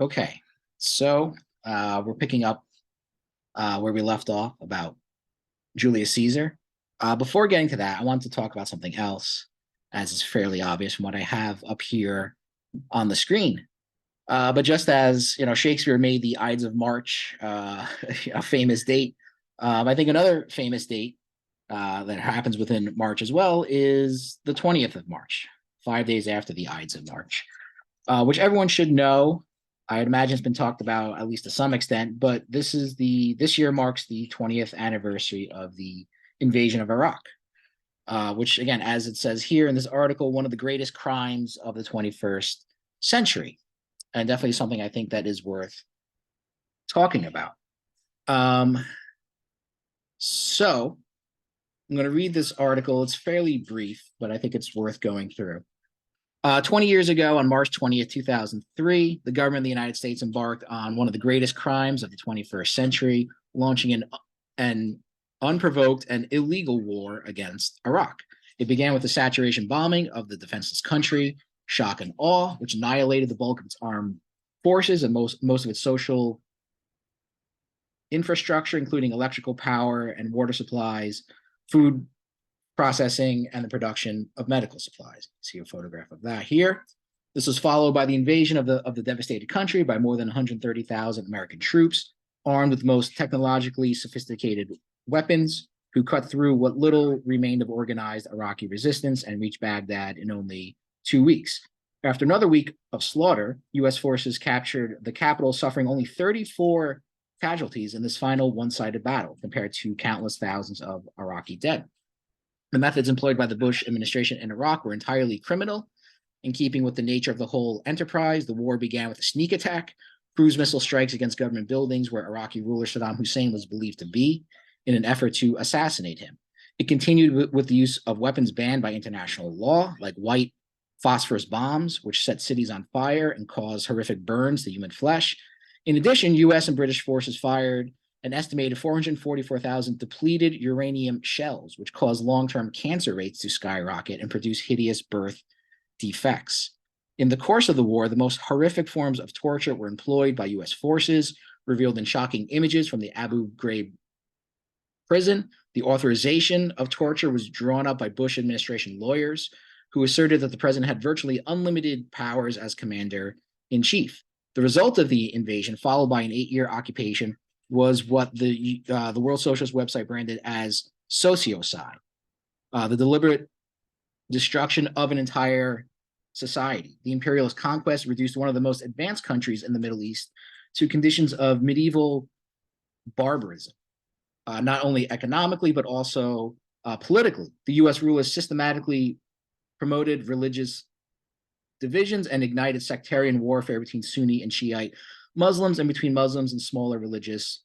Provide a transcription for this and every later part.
Okay, so we're picking up where we left off about Julius Caesar. Before getting to that, I want to talk about something else, as is fairly obvious from what I have up here on the screen. But just as Shakespeare made the Ides of March a famous date, I think another famous date that happens within March as well is the 20th of March, 5 days after the Ides of March, which everyone should know. I'd imagine it's been talked about at least to some extent, but this year marks the 20th anniversary of the invasion of Iraq, which again, as it says here in this article, one of the greatest crimes of the 21st century, and definitely something I think that is worth talking about. So I'm going to read this article. It's fairly brief, but I think it's worth going through. 20 years ago, on March 20th, 2003, the government of the United States embarked on one of the greatest crimes of the 21st century, launching an unprovoked and illegal war against Iraq. It began with the saturation bombing of the defenseless country, shock and awe, which annihilated the bulk of its armed forces and most of its social infrastructure, including electrical power and water supplies, food processing, and the production of medical supplies. See a photograph of that here. This was followed by the invasion of the devastated country by more than 130,000 American troops, armed with the most technologically sophisticated weapons, who cut through what little remained of organized Iraqi resistance and reached Baghdad in only 2 weeks. After another week of slaughter, U.S. forces captured the capital, suffering only 34 casualties in this final one-sided battle, compared to countless thousands of Iraqi dead. The methods employed by the Bush administration in Iraq were entirely criminal. In keeping with the nature of the whole enterprise, the war began with a sneak attack, cruise missile strikes against government buildings where Iraqi ruler Saddam Hussein was believed to be, in an effort to assassinate him. It continued with the use of weapons banned by international law, like white phosphorus bombs, which set cities on fire and caused horrific burns to human flesh. In addition, U.S. and British forces fired an estimated 444,000 depleted uranium shells, which caused long-term cancer rates to skyrocket and produce hideous birth defects. In the course of the war, the most horrific forms of torture were employed by U.S. forces, revealed in shocking images from the Abu Ghraib prison. The authorization of torture was drawn up by Bush administration lawyers, who asserted that the president had virtually unlimited powers as commander-in-chief. The result of the invasion, followed by an 8-year occupation, was what the World Socialist website branded as sociocide, the deliberate destruction of an entire society. The imperialist conquest reduced one of the most advanced countries in the Middle East to conditions of medieval barbarism, not only economically, but also politically. The U.S. rulers systematically promoted religious divisions and ignited sectarian warfare between Sunni and Shiite Muslims and between Muslims and smaller religious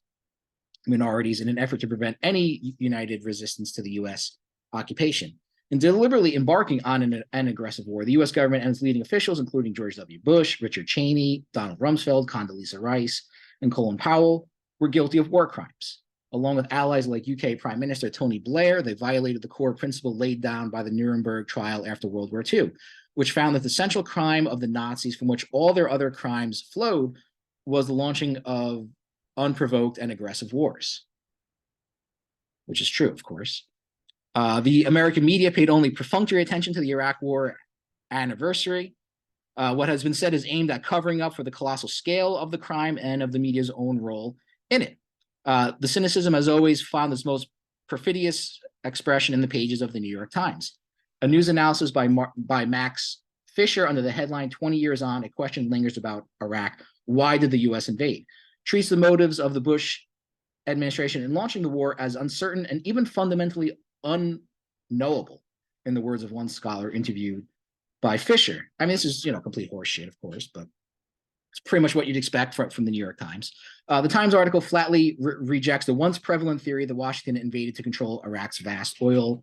minorities in an effort to prevent any united resistance to the U.S. occupation. In deliberately embarking on an aggressive war, the U.S. government and its leading officials, including George W. Bush, Richard Cheney, Donald Rumsfeld, Condoleezza Rice, and Colin Powell, were guilty of war crimes. Along with allies like UK Prime Minister Tony Blair, they violated the core principle laid down by the Nuremberg trial after World War II, which found that the central crime of the Nazis, from which all their other crimes flowed, was the launching of unprovoked and aggressive wars, which is true, of course. The American media paid only perfunctory attention to the Iraq War anniversary. What has been said is aimed at covering up for the colossal scale of the crime and of the media's own role in it. The cynicism has always found its most perfidious expression in the pages of the New York Times. A news analysis by Max Fisher under the headline 20 Years On, a question lingers about Iraq. Why did the U.S. invade? Treats the motives of the Bush administration in launching the war as uncertain and even fundamentally unknowable, in the words of one scholar interviewed by Fisher. I mean, this is, complete horseshit, of course, but it's pretty much what you'd expect from the New York Times. The Times article flatly rejects the once prevalent theory that Washington invaded to control Iraq's vast oil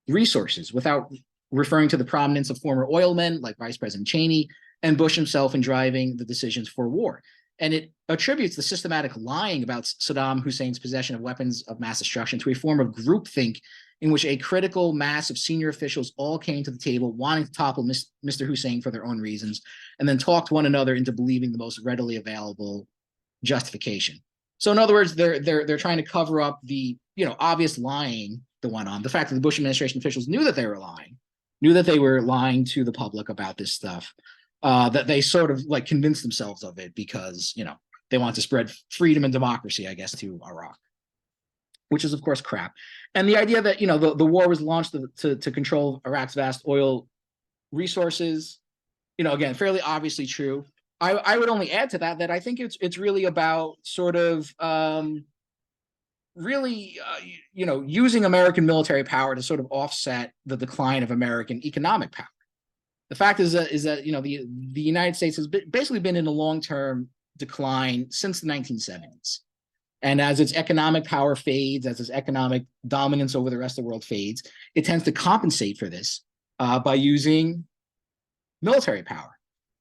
resources, without referring to the prominence of former oil men like Vice President Cheney and Bush himself in driving the decisions for war. And it attributes the systematic lying about Saddam Hussein's possession of weapons of mass destruction to a form of groupthink in which a critical mass of senior officials all came to the table wanting to topple Mr. Hussein for their own reasons, and then talked one another into believing the most readily available justification. So in other words, they're trying to cover up the obvious lying that went on. The fact that the Bush administration officials knew that they were lying, knew that they were lying to the public about this stuff, that they sort of like convinced themselves of it because they want to spread freedom and democracy, I guess, to Iraq, which is of course crap. And the idea that the war was launched to control Iraq's vast oil resources, again, fairly obviously true. I would only add to that I think it's really about sort of using American military power to sort of offset the decline of American economic power. The fact is that the United States has basically been in a long-term decline since the 1970s. And as its economic power fades, as its economic dominance over the rest of the world fades, it tends to compensate for this by using military power.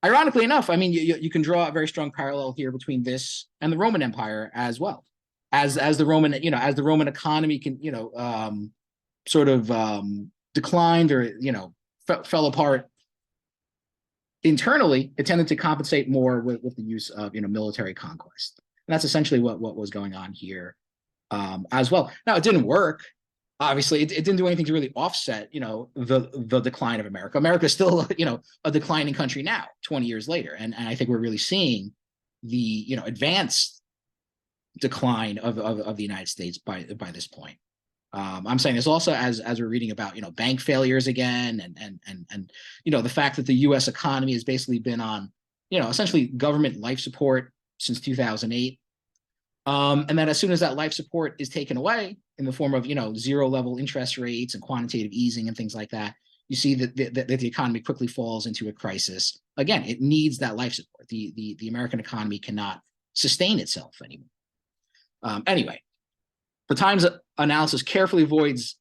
Ironically enough, I mean, you can draw a very strong parallel here between this and the Roman Empire as well. As the Roman economy can sort of declined or fell apart internally, it tended to compensate more with the use of military conquest. And that's essentially what was going on here as well. Now, it didn't work. Obviously, it didn't do anything to really offset the decline of America. America is still a declining country now, 20 years later, and I think we're really seeing the advanced decline of the United States by this point. I'm saying this also as we're reading about bank failures again, and the fact that the U.S. economy has basically been on essentially government life support since 2008, and that as soon as that life support is taken away in the form of zero level interest rates and quantitative easing and things like that, you see that the economy quickly falls into a crisis. Again, it needs that life support. The American economy cannot sustain itself anymore. Anyway, the Times analysis carefully avoids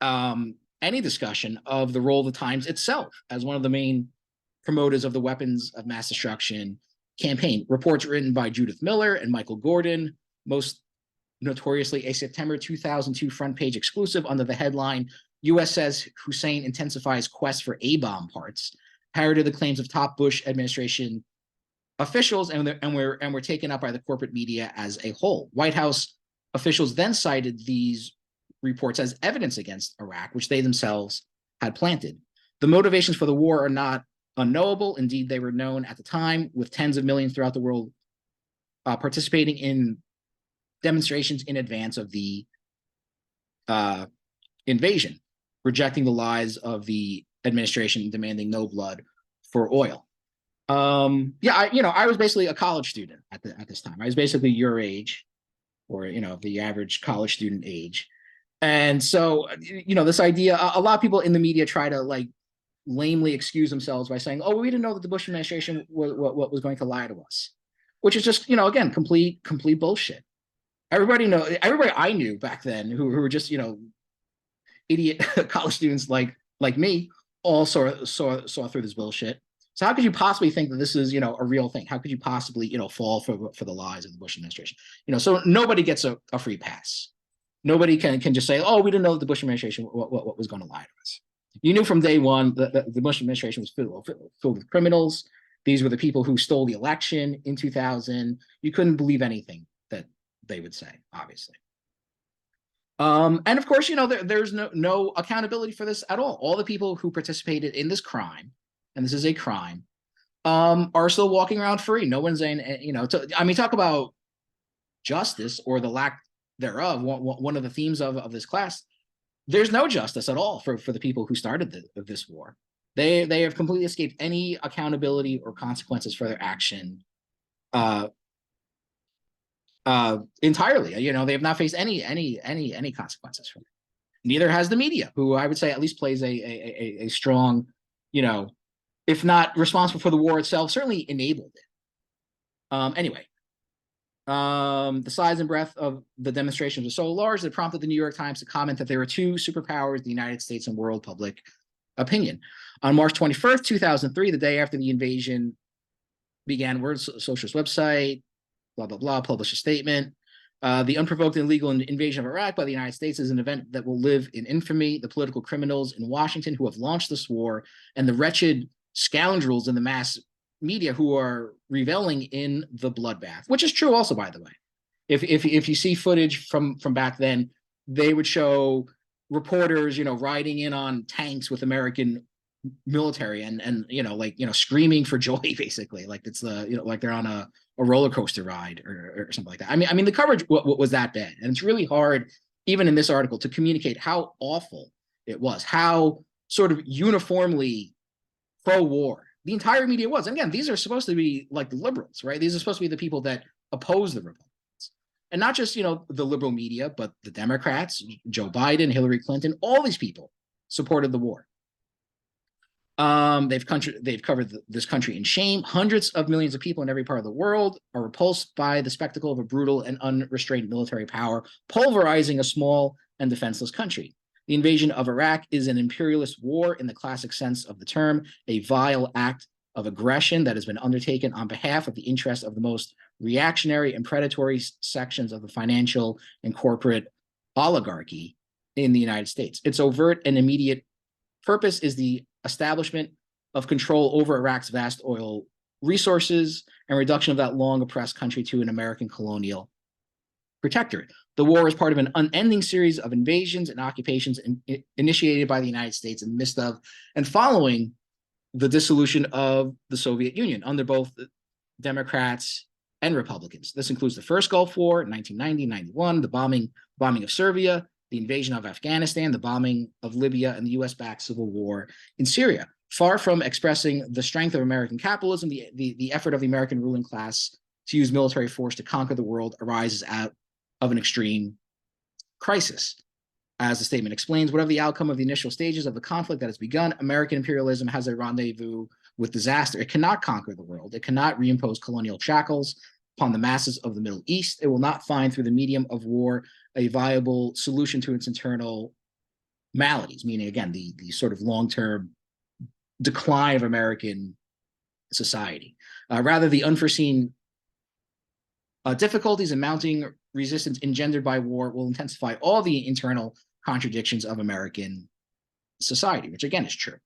any discussion of the role of the Times itself as one of the main promoters of the weapons of mass destruction campaign. Reports written by Judith Miller and Michael Gordon, most notoriously a September 2002 front page exclusive under the headline, U.S. says Hussein intensifies quest for A-bomb parts, parroted the claims of top Bush administration officials and were taken up by the corporate media as a whole. White House officials then cited these reports as evidence against Iraq, which they themselves had planted. The motivations for the war are not unknowable. Indeed, they were known at the time, with tens of millions throughout the world participating in demonstrations in advance of the invasion, rejecting the lies of the administration, demanding no blood for oil. I was basically a college student at this time. I was basically your age, or the average college student age. And so this idea, a lot of people in the media try to like lamely excuse themselves by saying, oh, we didn't know that the Bush administration was going to lie to us, which is just again complete bullshit. Everybody I knew back then who were just idiot college students like me all saw through this bullshit. So how could you possibly think that this is a real thing? How could you possibly fall for the lies of the Bush administration? So nobody gets a free pass. Nobody can just say, oh, we didn't know that the Bush administration what was going to lie to us. You knew from day one that the Bush administration was filled with criminals. These were the people who stole the election in 2000. You couldn't believe anything that they would say, obviously. And of course, there's no accountability for this at all. All the people who participated in this crime, and this is a crime, are still walking around free. No one's saying, talk about justice or the lack thereof. One of the themes of this class, there's no justice at all for the people who started this war. They have completely escaped any accountability or consequences for their action entirely. They have not faced any consequences from it. Neither has the media, who I would say at least plays a strong, if not responsible for the war itself, certainly enabled it. Anyway, the size and breadth of the demonstrations were so large that it prompted the New York Times to comment that there were two superpowers, the United States and world public opinion. On March 21st, 2003, the day after the invasion began, Word Socialist website, blah, blah, blah, published a statement The unprovoked and illegal invasion of Iraq by the United States is an event that will live in infamy. The political criminals in Washington who have launched this war and the wretched scoundrels in the mass media who are reveling in the bloodbath, which is true also, by the way. If you see footage from back then, they would show reporters, riding in on tanks with American military and screaming for joy, basically, like it's like they're on a roller coaster ride or something like that. I mean the coverage was that bad, and it's really hard, even in this article, to communicate how awful it was, how sort of uniformly pro-war the entire media was. And again, these are supposed to be like the liberals, right? These are supposed to be the people that oppose the Republicans. And not just, the liberal media, but the Democrats, Joe Biden, Hillary Clinton, all these people supported the war. They've covered this country in shame. Hundreds of millions of people in every part of the world are repulsed by the spectacle of a brutal and unrestrained military power pulverizing a small and defenseless country. The invasion of Iraq is an imperialist war in the classic sense of the term, a vile act of aggression that has been undertaken on behalf of the interests of the most reactionary and predatory sections of the financial and corporate oligarchy in the United States. Its overt and immediate purpose is the establishment of control over Iraq's vast oil resources and reduction of that long oppressed country to an American colonial protectorate. The war is part of an unending series of invasions and occupations initiated by the United States in the midst of and following the dissolution of the Soviet Union under both Democrats and Republicans. This includes the first Gulf War in 1990-91, the bombing of Serbia, the invasion of Afghanistan, the bombing of Libya, and the US-backed civil war in Syria. Far from expressing the strength of American capitalism, the effort of the American ruling class to use military force to conquer the world arises out of an extreme crisis. As the statement explains, whatever the outcome of the initial stages of the conflict that has begun, American imperialism has a rendezvous with disaster. It cannot conquer the world. It cannot reimpose colonial shackles upon the masses of the Middle East. It will not find through the medium of war a viable solution to its internal maladies, meaning, again, the sort of long-term decline of American society. Rather, the unforeseen difficulties and mounting resistance engendered by war will intensify all the internal contradictions of American society, which again is true.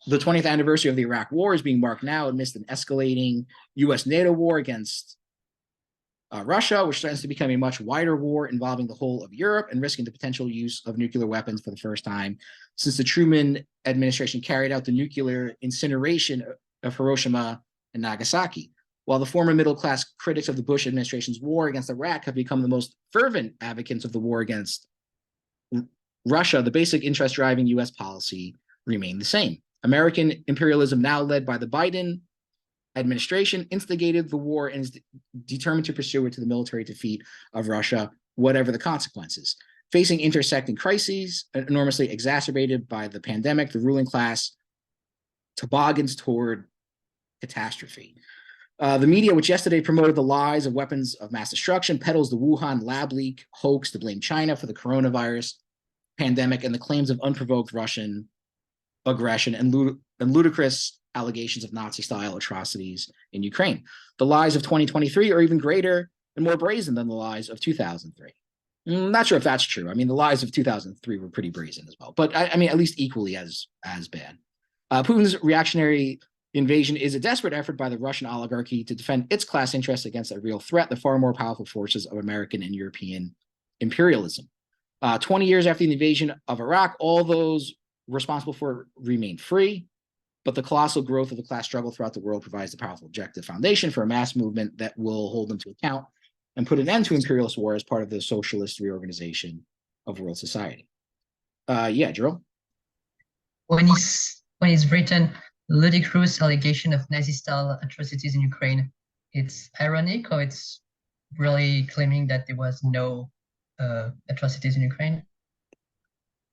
The 20th anniversary of the Iraq War is being marked now amidst an escalating US-NATO war against Russia, which threatens to become a much wider war involving the whole of Europe and risking the potential use of nuclear weapons for the first time since the Truman administration carried out the nuclear incineration of Hiroshima and Nagasaki. While the former middle-class critics of the Bush administration's war against Iraq have become the most fervent advocates of the war against Russia, the basic interest driving U.S. policy remained the same. American imperialism, now led by the Biden administration, instigated the war and is determined to pursue it to the military defeat of Russia, whatever the consequences. Facing intersecting crises, enormously exacerbated by the pandemic, the ruling class toboggans toward catastrophe. The media, which yesterday promoted the lies of weapons of mass destruction, peddles the Wuhan lab leak hoax to blame China for the coronavirus pandemic and the claims of unprovoked Russian aggression and ludicrous allegations of Nazi-style atrocities in Ukraine. The lies of 2023 are even greater and more brazen than the lies of 2003. I'm not sure if that's true. I mean, the lies of 2003 were pretty brazen as well, but I mean, at least equally as bad. Putin's reactionary invasion is a desperate effort by the Russian oligarchy to defend its class interests against a real threat, the far more powerful forces of American and European imperialism. 20 years after the invasion of Iraq, all those responsible for it remain free, but the colossal growth of the class struggle throughout the world provides the powerful objective foundation for a mass movement that will hold them to account and put an end to imperialist war as part of the socialist reorganization of world society. Yeah, Drew? When he's written ludicrous allegation of Nazi-style atrocities in Ukraine, it's ironic, or it's really claiming that there was no atrocities in Ukraine?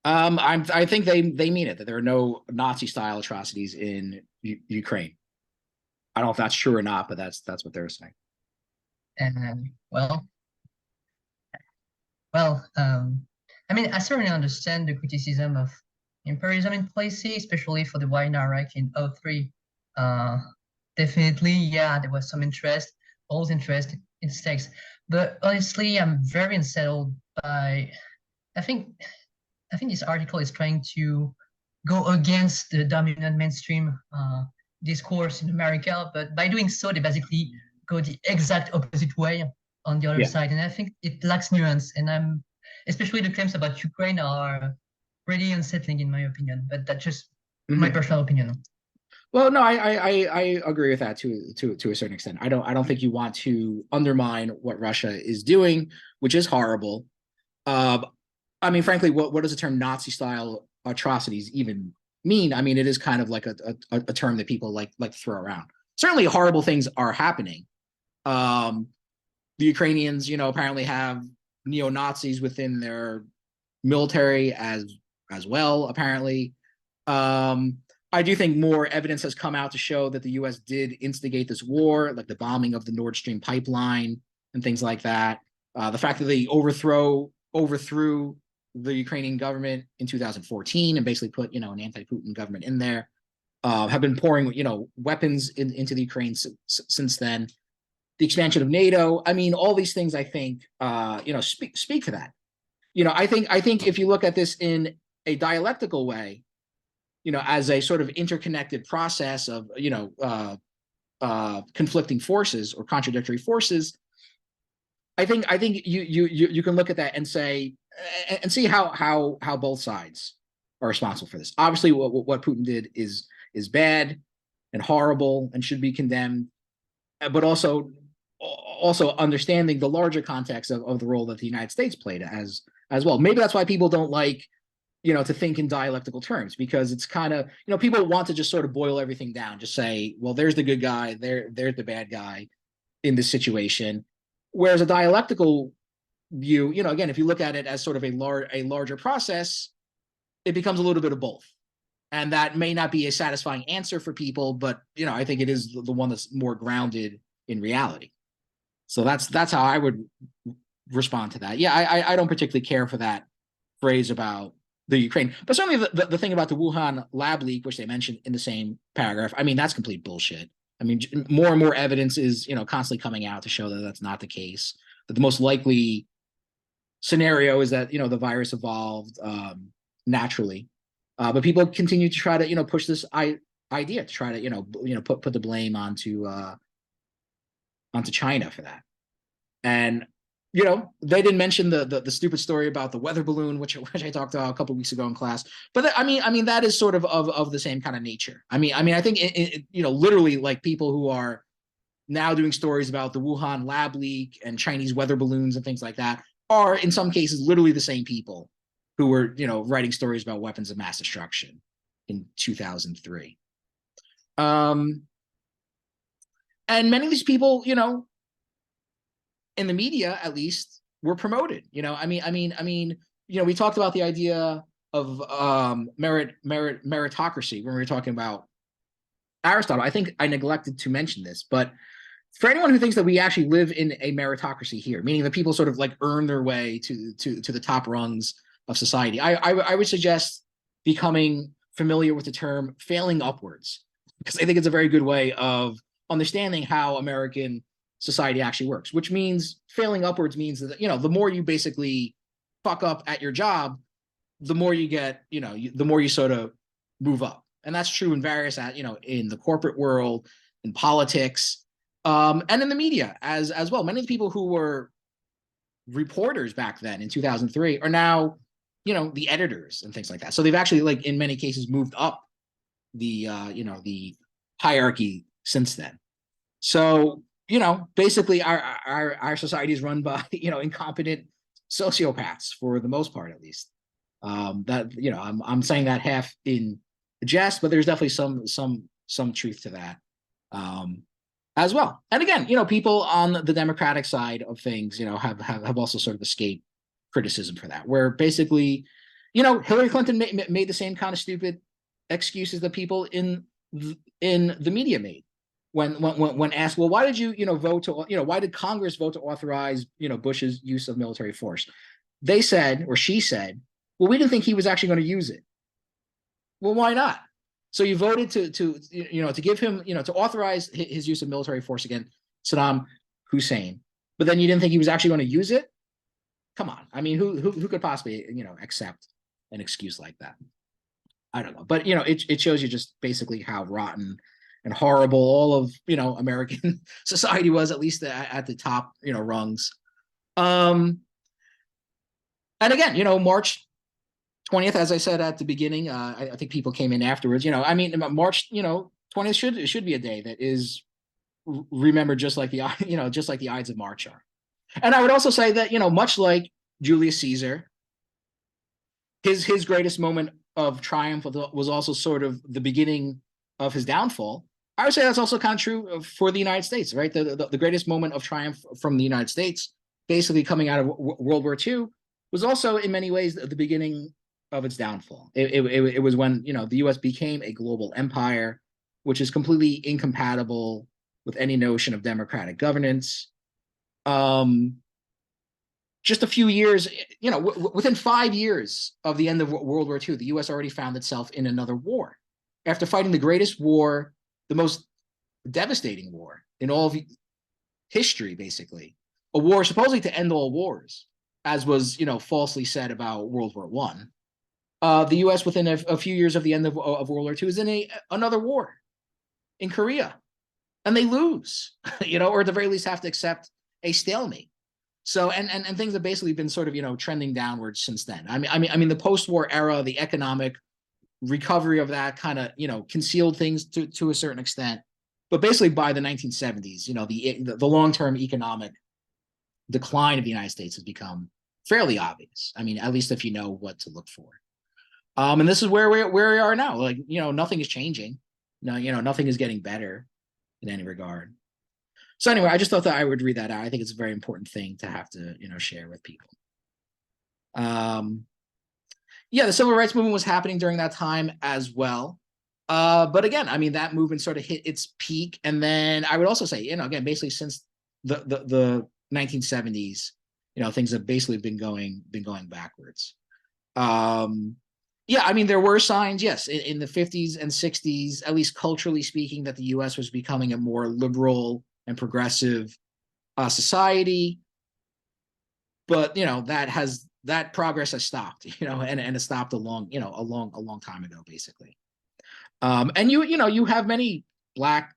I think they mean it, that there are no Nazi-style atrocities in Ukraine. I don't know if that's true or not, but that's what they're saying. Well, I mean, I certainly understand the criticism of imperialism in policy, especially for the war in Iraq in 2003. Definitely, yeah, there was some interest, all interest in stakes. But honestly, I'm very unsettled by. I think I think this article is trying to go against the dominant mainstream discourse in America, but by doing so, they basically go the exact opposite way on the other Yeah. side, and I think it lacks nuance. And I'm especially the claims about Ukraine are pretty unsettling in my opinion. But that's just my Mhm. personal opinion. Well, no, I agree with that to a certain extent. I don't think you want to undermine what Russia is doing, which is horrible. Uh, I mean, frankly, what does the term Nazi style atrocities even mean? I mean, it is kind of like a term that people like to throw around. Certainly, horrible things are happening. Um, the Ukrainians, apparently have neo Nazis within their military as well. Apparently, um, I do think more evidence has come out to show that the U.S. did instigate this war, like the bombing of the Nord Stream pipeline and things like that. The fact that they overthrew the Ukrainian government in 2014 and basically put an anti-Putin government in there, have been pouring weapons into the Ukraine since then. The expansion of NATO. I mean, all these things I think speak for that. I think if you look at this in a dialectical way, as a sort of interconnected process of conflicting forces or contradictory forces, I think you can look at that and say and see how both sides are responsible for this. Obviously, what Putin did is bad and horrible and should be condemned, but also understanding the larger context of the role that the United States played as well. Maybe that's why people don't like to think in dialectical terms, because it's kind of, people want to just sort of boil everything down, just say, well, there's the good guy, there's the bad guy in this situation. Whereas a dialectical view, again, if you look at it as sort of a larger process, it becomes a little bit of both. And that may not be a satisfying answer for people, but I think it is the one that's more grounded in reality. So that's how I would respond to that. Yeah, I don't particularly care for that phrase about the Ukraine, but certainly the thing about the Wuhan lab leak, which they mentioned in the same paragraph, I mean, that's complete bullshit. I mean, more and more evidence is constantly coming out to show that that's not the case. That the most likely scenario is that the virus evolved naturally, but people continue to try to push this idea to try to put the blame onto China for that. And they didn't mention the stupid story about the weather balloon, which I talked about a couple of weeks ago in class. But I mean that is sort of the same kind of nature. I mean I think literally, like, people who are now doing stories about the Wuhan lab leak and Chinese weather balloons and things like that are in some cases literally the same people who were writing stories about weapons of mass destruction in 2003. And many of these people, in the media at least, were promoted. We talked about the idea of meritocracy when we were talking about Aristotle. I think I neglected to mention this, but for anyone who thinks that we actually live in a meritocracy here, meaning that people sort of like earn their way to the top rungs of society, I would suggest becoming familiar with the term failing upwards, because I think it's a very good way of understanding how American society actually works, which means failing upwards means that the more you basically fuck up at your job, the more you get, the more you sort of move up. And that's true in various in the corporate world, in politics, and in the media as well. Many of the people who were reporters back then in 2003 are now the editors and things like that. So they've actually, like, in many cases, moved up the the hierarchy since then. So basically our society is run by incompetent sociopaths for the most part, at least. That I'm saying that half in jest, but there's definitely some truth to that as well. And again, people on the Democratic side of things, have also sort of escaped criticism for that, where basically, Hillary Clinton made the same kind of stupid excuses that people in the media made when asked, well, why did you vote to why did Congress vote to authorize Bush's use of military force? They said, or she said, well, we didn't think he was actually going to use it. Well, why not? So you voted to give him to authorize his use of military force against Saddam Hussein, but then you didn't think he was actually going to use it. Come on. I mean, who could possibly, accept an excuse like that? I don't know. But, it shows you just basically how rotten and horrible all of, American society was, at least at the top, rungs. And again, March 20th, as I said at the beginning, I think people came in afterwards. I mean, March, 20th should be a day that is remembered just like the just like the Ides of March are. And I would also say that much like Julius Caesar, his greatest moment of triumph was also sort of the beginning of his downfall. I would say that's also kind of true for the United States, right? The greatest moment of triumph from the United States, basically coming out of World War II, was also in many ways the beginning of its downfall. It was when the U.S. became a global empire, which is completely incompatible with any notion of democratic governance. Just a few years, within 5 years of the end of World War II, the U.S. already found itself in another war. After fighting the greatest war, the most devastating war in all of history, basically, a war supposedly to end all wars, as was falsely said about World War I. The U.S. within a few years of the end of World War II is in another war in Korea, and they lose, or at the very least have to accept a stalemate. So and things have basically been sort of trending downwards since then. I mean the post-war era, the economic recovery of that kind of concealed things to a certain extent, but basically by the 1970s, the long-term economic decline of the United States has become fairly obvious. I mean, at least if you know what to look for. And this is where we are now. Like nothing is changing. No, nothing is getting better in any regard. So anyway, I just thought that I would read that out. I think it's a very important thing to have to, share with people. Yeah, the civil rights movement was happening during that time as well. But again, I mean, that movement sort of hit its peak. And then I would also say, again, basically since the 1970s, things have basically been going backwards. Yeah, I mean, there were signs, yes, in the 50s and 60s, at least culturally speaking, that the U.S. was becoming a more liberal and progressive society, but that progress has stopped, and it stopped a long time ago, basically. And you have many Black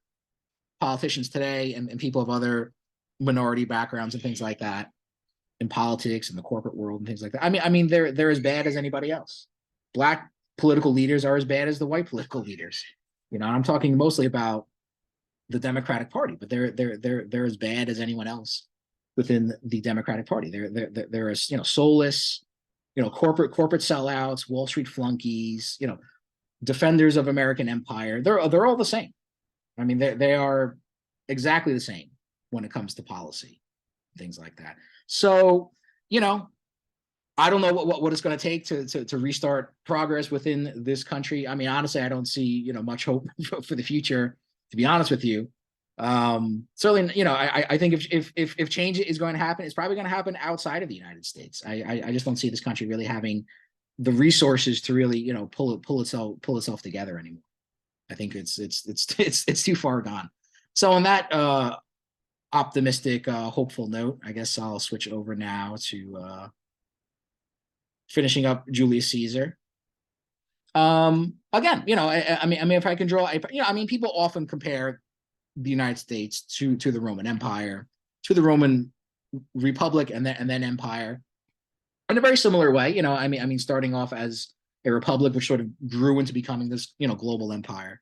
politicians today and people of other minority backgrounds and things like that in politics and the corporate world and things like that. I mean they're as bad as anybody else. Black political leaders are as bad as the white political leaders. I'm talking mostly about the Democratic Party, but they're as bad as anyone else within the Democratic Party. They're as soulless, corporate sellouts, Wall Street flunkies, defenders of American empire. They're all the same. I mean, they are exactly the same when it comes to policy, things like that. So, I don't know what it's going to take to restart progress within this country. I mean, honestly, I don't see much hope for the future, to be honest with you. Certainly, I think if change is going to happen, it's probably going to happen outside of the United States. I just don't see this country really having the resources to really pull itself together anymore. I think it's too far gone. So on that optimistic, hopeful note, I guess I'll switch over now to finishing up Julius Caesar. Again, I mean, if I can draw, people often compare the United States to the Roman Empire, to the Roman Republic, and then Empire, in a very similar way. I mean, starting off as a republic, which sort of grew into becoming this, global empire.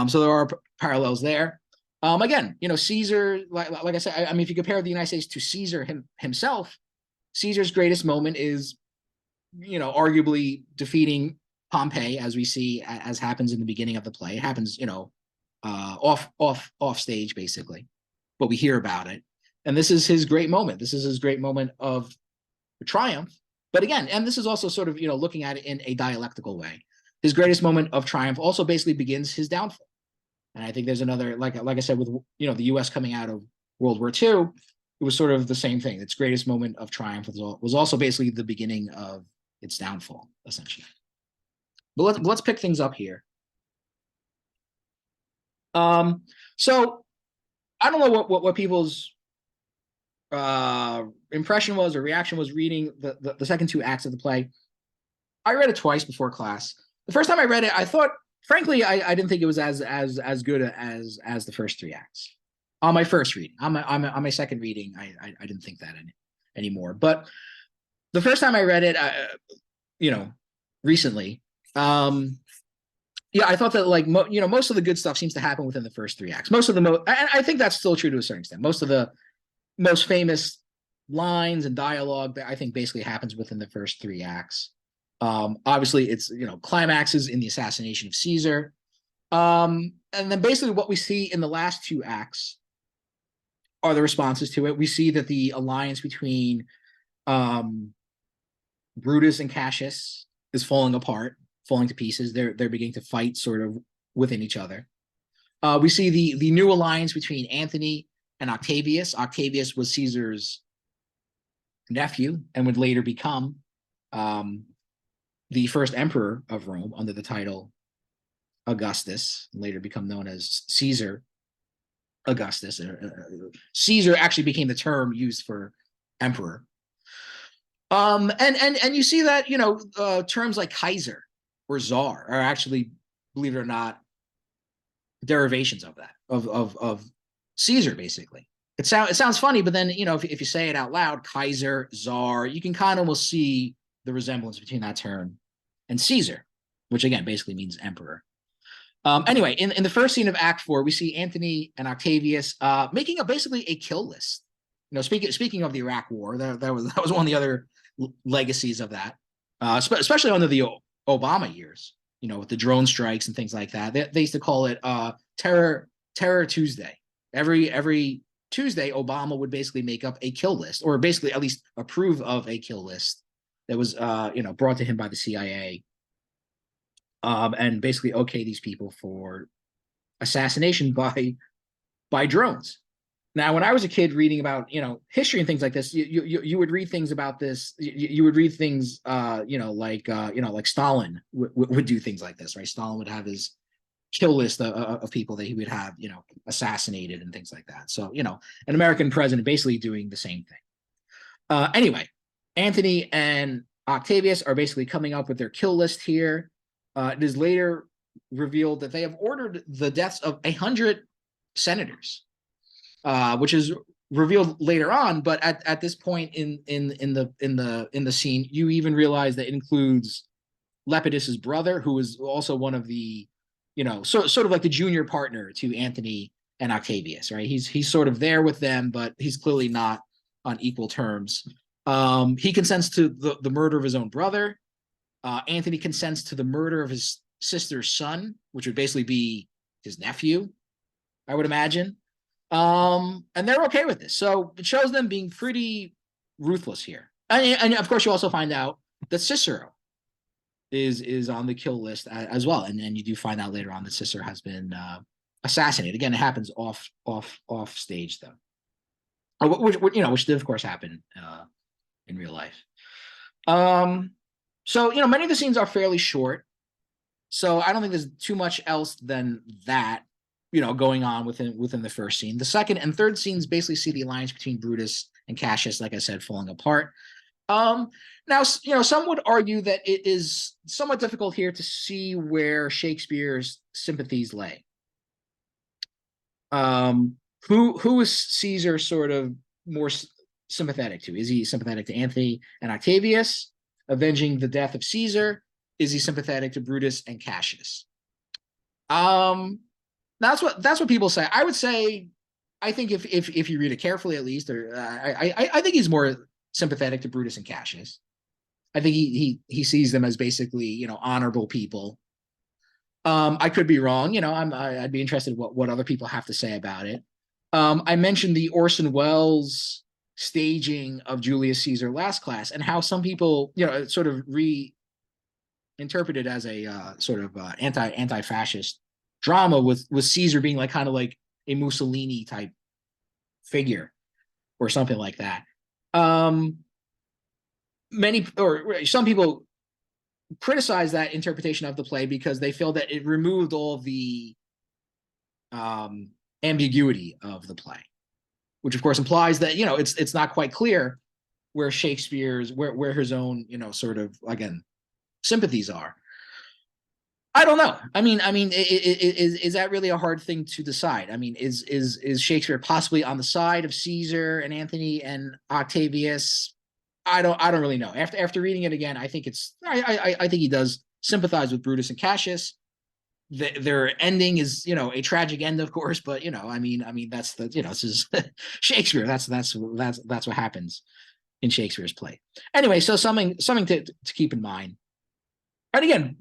So there are parallels there. Again, Caesar, like I said, I mean, if you compare the United States to Caesar himself, Caesar's greatest moment is, arguably defeating Pompey, as we see, as happens in the beginning of the play. It happens, off stage, basically, but we hear about it. And this is his great moment. This is his great moment of triumph. But again, and this is also sort of, looking at it in a dialectical way. His greatest moment of triumph also basically begins his downfall. And I think there's another, like I said, with, the U.S. coming out of World War II, it was sort of the same thing. Its greatest moment of triumph was also basically the beginning of its downfall, essentially. But let's pick things up here. So I don't know what people's impression was, or reaction was, reading the second two acts of the play. I read it twice before class. The first time I read it, I thought, frankly, I didn't think it was as good as the first three acts. On my first reading, on my second reading, I didn't think that anymore. But the first time I read it, recently, yeah, I thought that most of the good stuff seems to happen within the first three acts. Most of the and I think that's still true to a certain extent. Most of the most famous lines and dialogue that I think basically happens within the first three acts. Obviously, it's climaxes in the assassination of Caesar, and then basically what we see in the last two acts are the responses to it. We see that the alliance between Brutus and Cassius is falling apart, falling to pieces. They're beginning to fight sort of within each other. We see the new alliance between Antony and Octavius. Octavius was Caesar's nephew and would later become the first emperor of Rome under the title Augustus, later become known as Caesar Augustus. Caesar actually became the term used for emperor. And you see that terms like Kaiser or Czar are actually, believe it or not, derivations of that of Caesar. Basically, it sounds funny, but then if you say it out loud, Kaiser, Czar, you can kind of almost see the resemblance between that term and Caesar, which again basically means emperor. Anyway, in the first scene of Act 4, we see Antony and Octavius making basically a kill list. Speaking of the Iraq War, that was one of the other legacies of that, especially under the Obama years. With the drone strikes and things like that. They used to call it Terror Tuesday. Every Tuesday, Obama would basically make up a kill list, or basically at least approve of a kill list that was brought to him by the CIA. And basically okay these people for assassination by drones. Now, when I was a kid reading about history and things like this, you would read things about this. You would read things like Stalin would do things like this, right? Stalin would have his kill list of people that he would have assassinated and things like that. So an American president basically doing the same thing. Anyway, Antony and Octavius are basically coming up with their kill list here. It is later revealed that they have ordered the deaths of 100 senators, which is revealed later on. But at this point in the scene, you even realize that it includes Lepidus's brother, who is also one of the sort of like the junior partner to Antony and Octavius, right? He's sort of there with them, but he's clearly not on equal terms. He consents to the murder of his own brother. Antony consents to the murder of his sister's son, which would basically be his nephew, I would imagine. And they're okay with this. So it shows them being pretty ruthless here. And of course, you also find out that Cicero is on the kill list as well. And then you do find out later on that Cicero has been assassinated. Again, it happens off stage though, which did of course happen in real life. So many of the scenes are fairly short, so I don't think there's too much else than that going on within the first scene. The second and third scenes basically see the alliance between Brutus and Cassius, like I said, falling apart. Now some would argue that it is somewhat difficult here to see where Shakespeare's sympathies lay. Who is Caesar sort of more sympathetic to? Is he sympathetic to Antony and Octavius, avenging the death of Caesar? Is he sympathetic to Brutus and Cassius? That's what people say. I would say, I think if you read it carefully, at least, or I think he's more sympathetic to Brutus and Cassius. I think he sees them as basically honorable people. I could be wrong. I'd be interested in what other people have to say about it. I mentioned the Orson Welles staging of Julius Caesar last class, and how some people sort of reinterpreted as a sort of anti-fascist drama with Caesar being kind of like a Mussolini type figure or something like that. Some people criticize that interpretation of the play because they feel that it removed all of the ambiguity of the play. which of course implies that, you know, it's not quite clear where Shakespeare's, where his own, you know, sort of, again, sympathies are. I don't know. Is that really a hard thing to decide? I mean, is Shakespeare possibly on the side of Caesar and Antony and Octavius? I don't really know. After reading it again, I think I think he does sympathize with Brutus and Cassius. Their ending is, you know, a tragic end, of course, but you know, that's the, you know, this is Shakespeare. That's what happens in Shakespeare's play. Anyway, so something to keep in mind. And again,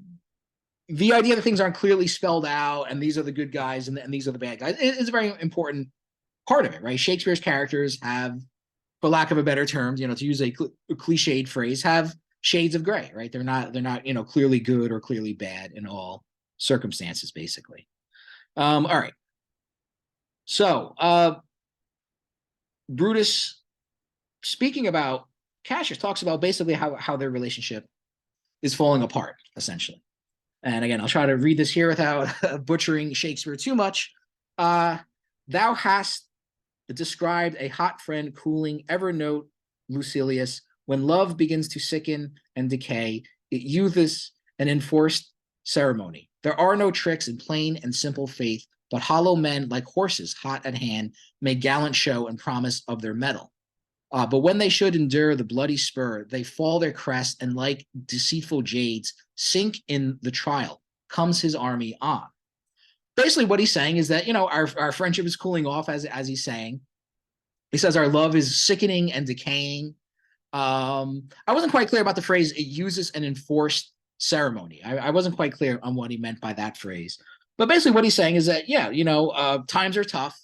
the idea that things aren't clearly spelled out and these are the good guys and these are the bad guys is a very important part of it, right? Shakespeare's characters have, for lack of a better term, you know, to use a cliched phrase, have shades of gray, right? They're not, you know, clearly good or clearly bad in all circumstances, basically. All right. So Brutus, speaking about Cassius, talks about basically how their relationship is falling apart, essentially. And again, I'll try to read this here without butchering Shakespeare too much. Thou hast described a hot friend cooling, ever note Lucilius, when love begins to sicken and decay, it youths an enforced ceremony. There are no tricks in plain and simple faith, but hollow men like horses hot at hand make gallant show and promise of their mettle. But when they should endure the bloody spur, they fall their crest and like deceitful jades sink in the trial. Comes his army on. Basically, what he's saying is that, you know, our friendship is cooling off, as he's saying. He says our love is sickening and decaying. I wasn't quite clear about the phrase, it uses an enforced ceremony. I wasn't quite clear on what he meant by that phrase. But basically what he's saying is that, yeah, you know, times are tough.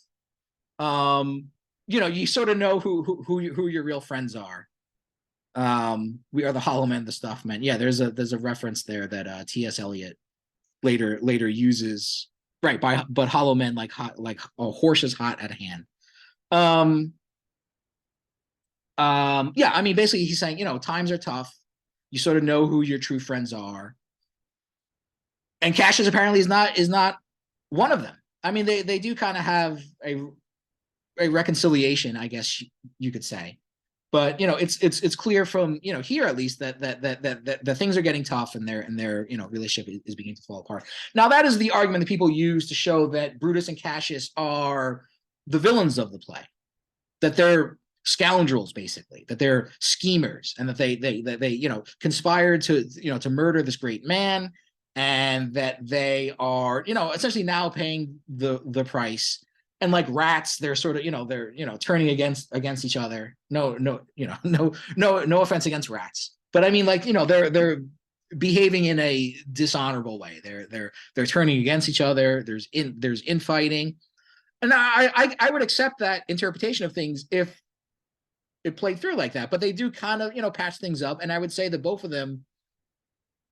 You know, you sort of know who your real friends are. We are the hollow men, the stuff men. Yeah, there's a reference there that T.S. Eliot later uses, right? But hollow men like horses hot at hand. Yeah, I mean, basically he's saying, you know, times are tough. You sort of know who your true friends are. And Cassius apparently is not one of them. I mean, they do kind of have a reconciliation, I guess you could say. But you know, it's clear from, you know, here at least that things are getting tough and their you know, relationship is beginning to fall apart. Now that is the argument that people use to show that Brutus and Cassius are the villains of the play, that they're scoundrels, basically, that they're schemers, and that they you know, conspired to, you know, to murder this great man, and that they are, you know, essentially now paying the price. And like rats, they're sort of, you know, they're, you know, turning against each other. No, you know, no offense against rats, but I mean, like, you know, they're behaving in a dishonorable way. They're turning against each other. There's infighting, and I would accept that interpretation of things if it played through like that. But they do kind of, you know, patch things up, and I would say that both of them,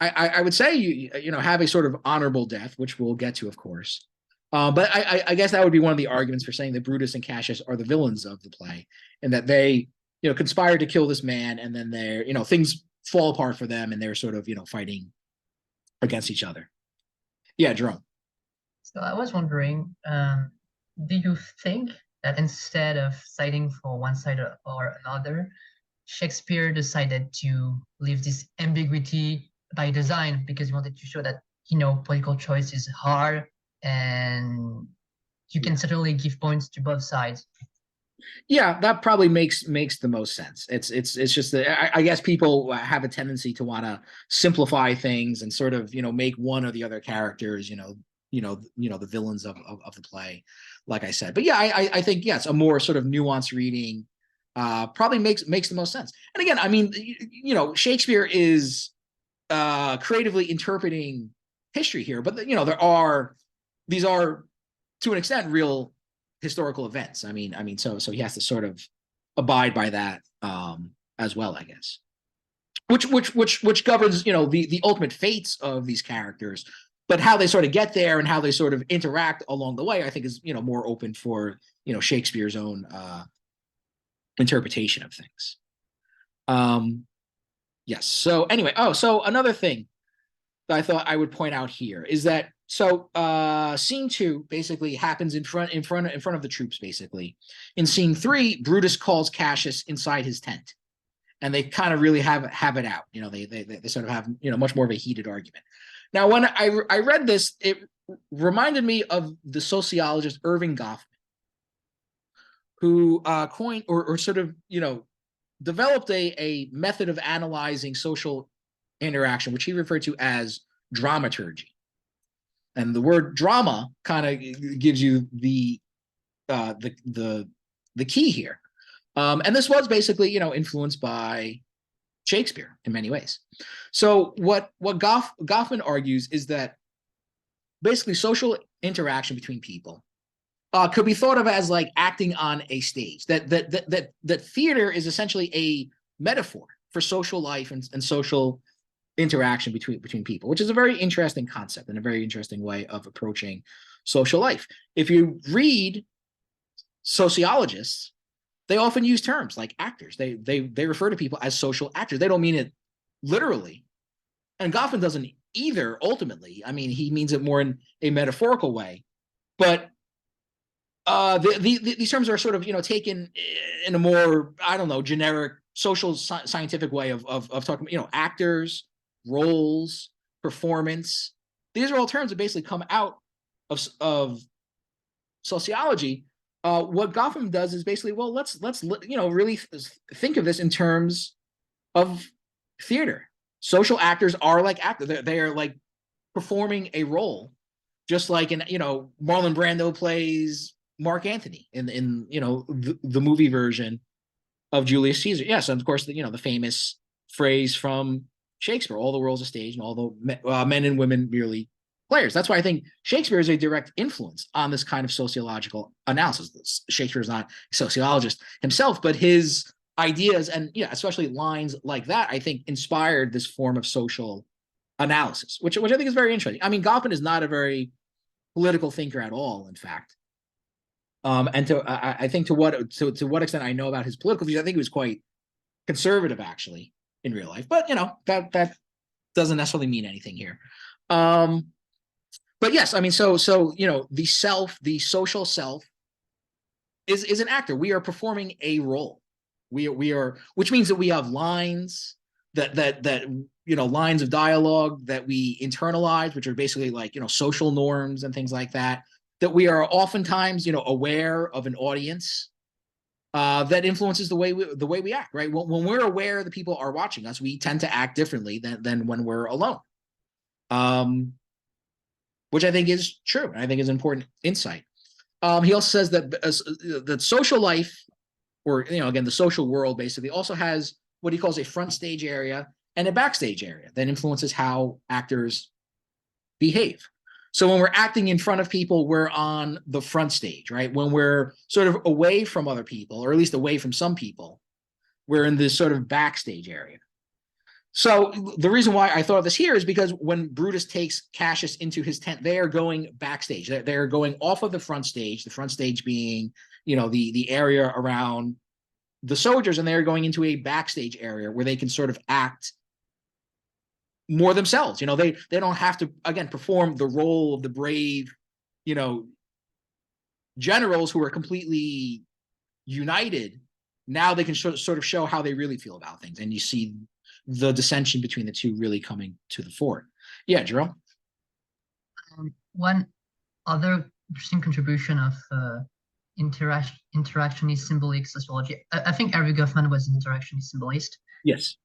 I would say you know, have a sort of honorable death, which we'll get to, of course. But I guess that would be one of the arguments for saying that Brutus and Cassius are the villains of the play, and that they, you know, conspired to kill this man, and then they're, you know, things fall apart for them, and they're sort of, you know, fighting against each other. Yeah, Jerome. So I was wondering, do you think that instead of siding for one side or another, Shakespeare decided to leave this ambiguity by design because he wanted to show that, you know, political choice is hard and you can certainly give points to both sides? Yeah, that probably makes the most sense. It's just that I guess people have a tendency to want to simplify things and sort of, you know, make one or the other characters, the villains of the play, like I said. But yeah, I think, yes, a more sort of nuanced reading probably makes the most sense. And again, I mean, you know, Shakespeare is creatively interpreting history here, but you know, these are to an extent real historical events. I mean, so he has to sort of abide by that as well, I guess. Which governs, you know, the ultimate fates of these characters, but how they sort of get there and how they sort of interact along the way, I think is, you know, more open for, you know, Shakespeare's own interpretation of things. Yes. So anyway, so another thing. that I thought I would point out here is that scene 2 basically happens in front of the troops. Basically, in scene 3, Brutus calls Cassius inside his tent, and they kind of really have it out. They sort of have much more of a heated argument. Now, when I read this, it reminded me of the sociologist Irving Goffman, who coined or sort of developed a method of analyzing social interaction, which he referred to as dramaturgy. And the word drama kind of gives you the key here. And this was basically influenced by Shakespeare in many ways. So what Goffman argues is that basically social interaction between people could be thought of as like acting on a stage. That theater is essentially a metaphor for social life and social interaction between people, which is a very interesting concept and a very interesting way of approaching social life. If you read sociologists, they often use terms like actors. They refer to people as social actors. They don't mean it literally. And Goffman doesn't either, ultimately. I mean, he means it more in a metaphorical way. But these terms are sort of taken in a more, I don't know, generic social scientific way of talking, actors, roles, performance. These are all terms that basically come out of sociology. What Goffman does is basically, well, let's really think of this in terms of theater. Social actors are like actors. They are like performing a role, just like Marlon Brando plays Mark Antony in the movie version of Julius Caesar. Yes, and of course the famous phrase from Shakespeare: "All the world's a stage, and all the men and women merely players." That's why I think Shakespeare is a direct influence on this kind of sociological analysis. Shakespeare is not a sociologist himself, but his ideas and especially lines like that, I think, inspired this form of social analysis, which I think is very interesting. I mean, Goffman is not a very political thinker at all, in fact. And I think to what extent I know about his political views, I think he was quite conservative actually in real life. But that doesn't necessarily mean anything here. But yes, I mean, so the social self is an actor. We are performing a role. We are, which means that we have lines that lines of dialogue that we internalize, which are basically like social norms and things like that. That we are oftentimes aware of an audience that influences the way we act. Right, when we're aware that people are watching us, we tend to act differently than when we're alone. Which I think is true. I think is important insight. He also says that social life, or again, the social world basically also has what he calls a front stage area and a backstage area that influences how actors behave. So when we're acting in front of people, we're on the front stage, right? When we're sort of away from other people, or at least away from some people, we're in this sort of backstage area. So the reason why I thought of this here is because when Brutus takes Cassius into his tent, they are going backstage. They're going off of the front stage being, the area around the soldiers, and they're going into a backstage area where they can sort of act more themselves. They don't have to, again, perform the role of the brave, generals who are completely united. Now they can sort of show how they really feel about things. And you see the dissension between the two really coming to the fore. Yeah, Jerome? One other interesting contribution of interactionist symbolic sociology, I think Eric Goffman was an interactionist symbolist. Yes.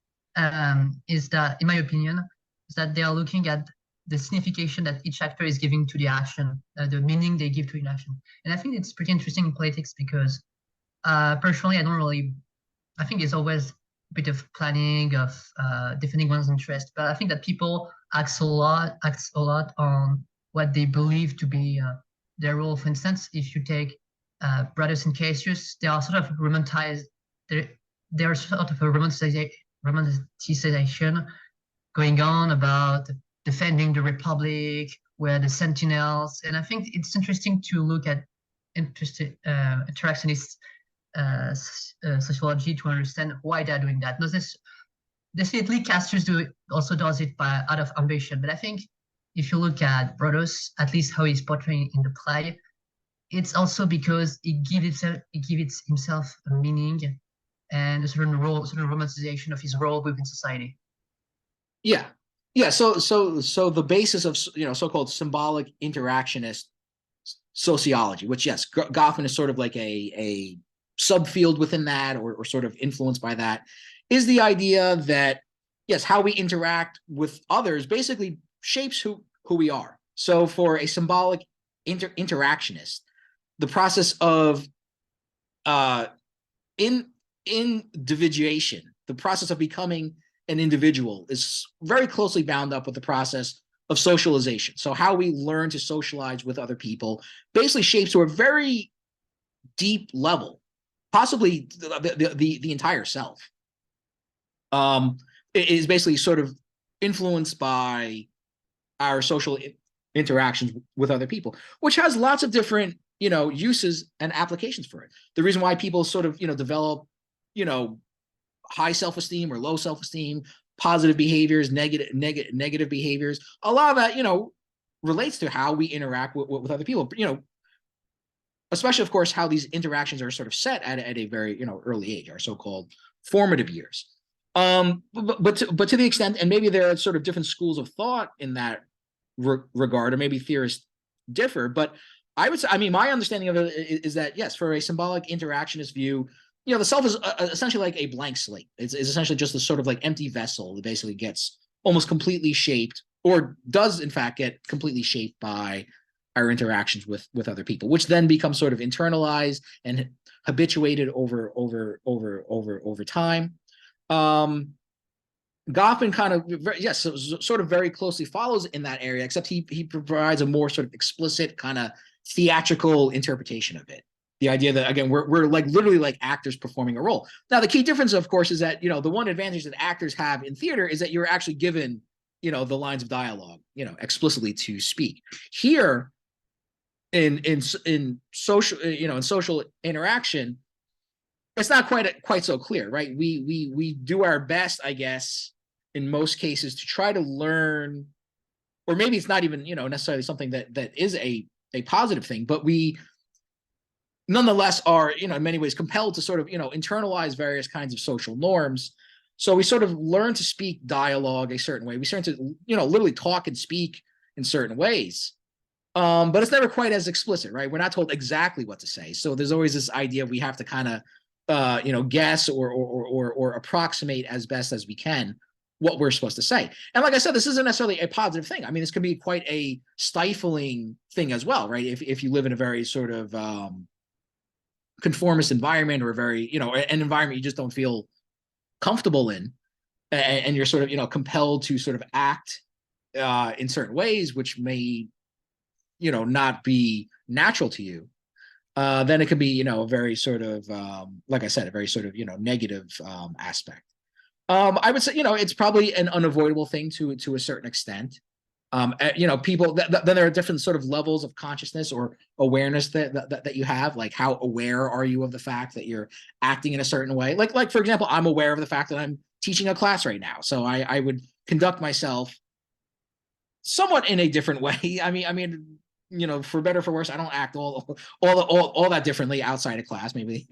Is that, in my opinion, is that they are looking at the signification that each actor is giving to the action, the meaning they give to an action. And I think it's pretty interesting in politics because personally, I think it's always a bit of planning, of defending one's interest, but I think that people act a lot on what they believe to be their role. For instance, if you take Brutus and Cassius, they are sort of romanticized. They are sort of a romanticization going on about defending the Republic, where the Sentinels, and I think it's interesting to look at interactionist sociology to understand why they're doing that. definitely Cassius also does it out of ambition. But I think if you look at Brutus, at least how he's portraying in the play, it's also because he gives himself a meaning and a certain role, certain romanticization of his role within society. Yeah. Yeah. So the basis of, so-called symbolic interactionist sociology, which, yes, Goffman is sort of like a subfield within that, or sort of influenced by that, is the idea that, yes, how we interact with others basically shapes who we are. So for a symbolic interactionist, the process of individuation, the process of becoming an individual, is very closely bound up with the process of socialization. So how we learn to socialize with other people basically shapes to a very deep level, possibly the entire self. It is basically sort of influenced by our social interactions with other people, which has lots of different, uses and applications for it. The reason why people sort of, develop, high self-esteem or low self-esteem, positive behaviors, negative behaviors, a lot of that, relates to how we interact with other people, especially, of course, how these interactions are sort of set at a very, early age, our so-called formative years. But to the extent, and maybe there are sort of different schools of thought in that regard, or maybe theorists differ, but I would say, I mean, my understanding of it is that, yes, for a symbolic interactionist view, the self is essentially like a blank slate. It's essentially just a sort of like empty vessel that basically gets almost completely shaped, or does in fact get completely shaped by our interactions with other people, which then becomes sort of internalized and habituated over time. Goffman kind of, yes, sort of very closely follows in that area, except he provides a more sort of explicit kind of theatrical interpretation of it. The idea that, again, we're like literally like actors performing a role. Now, the key difference, of course, is that, the one advantage that actors have in theater is that you're actually given, the lines of dialogue, explicitly to speak. Here, in social, in social interaction, it's not quite so clear, right? We do our best, I guess, in most cases, to try to learn, or maybe it's not even, necessarily something that is a positive thing, but we nonetheless are, in many ways compelled to sort of, internalize various kinds of social norms. So we sort of learn to speak dialogue a certain way. We start to, literally talk and speak in certain ways. But it's never quite as explicit, right? We're not told exactly what to say. So there's always this idea we have to kind of, guess or approximate as best as we can what we're supposed to say. And like I said, this isn't necessarily a positive thing. I mean, this can be quite a stifling thing as well, right? If you live in a very sort of conformist environment, or a very, an environment you just don't feel comfortable in, and you're sort of, compelled to sort of act in certain ways, which may, not be natural to you, then it could be, a very sort of, like I said, a very sort of, negative aspect. I would say, it's probably an unavoidable thing to a certain extent. People, then there are different sort of levels of consciousness or awareness that you have. Like, how aware are you of the fact that you're acting in a certain way? Like, for example, I'm aware of the fact that I'm teaching a class right now. So I would conduct myself somewhat in a different way. I mean, for better or for worse, I don't act all that differently outside of class. Maybe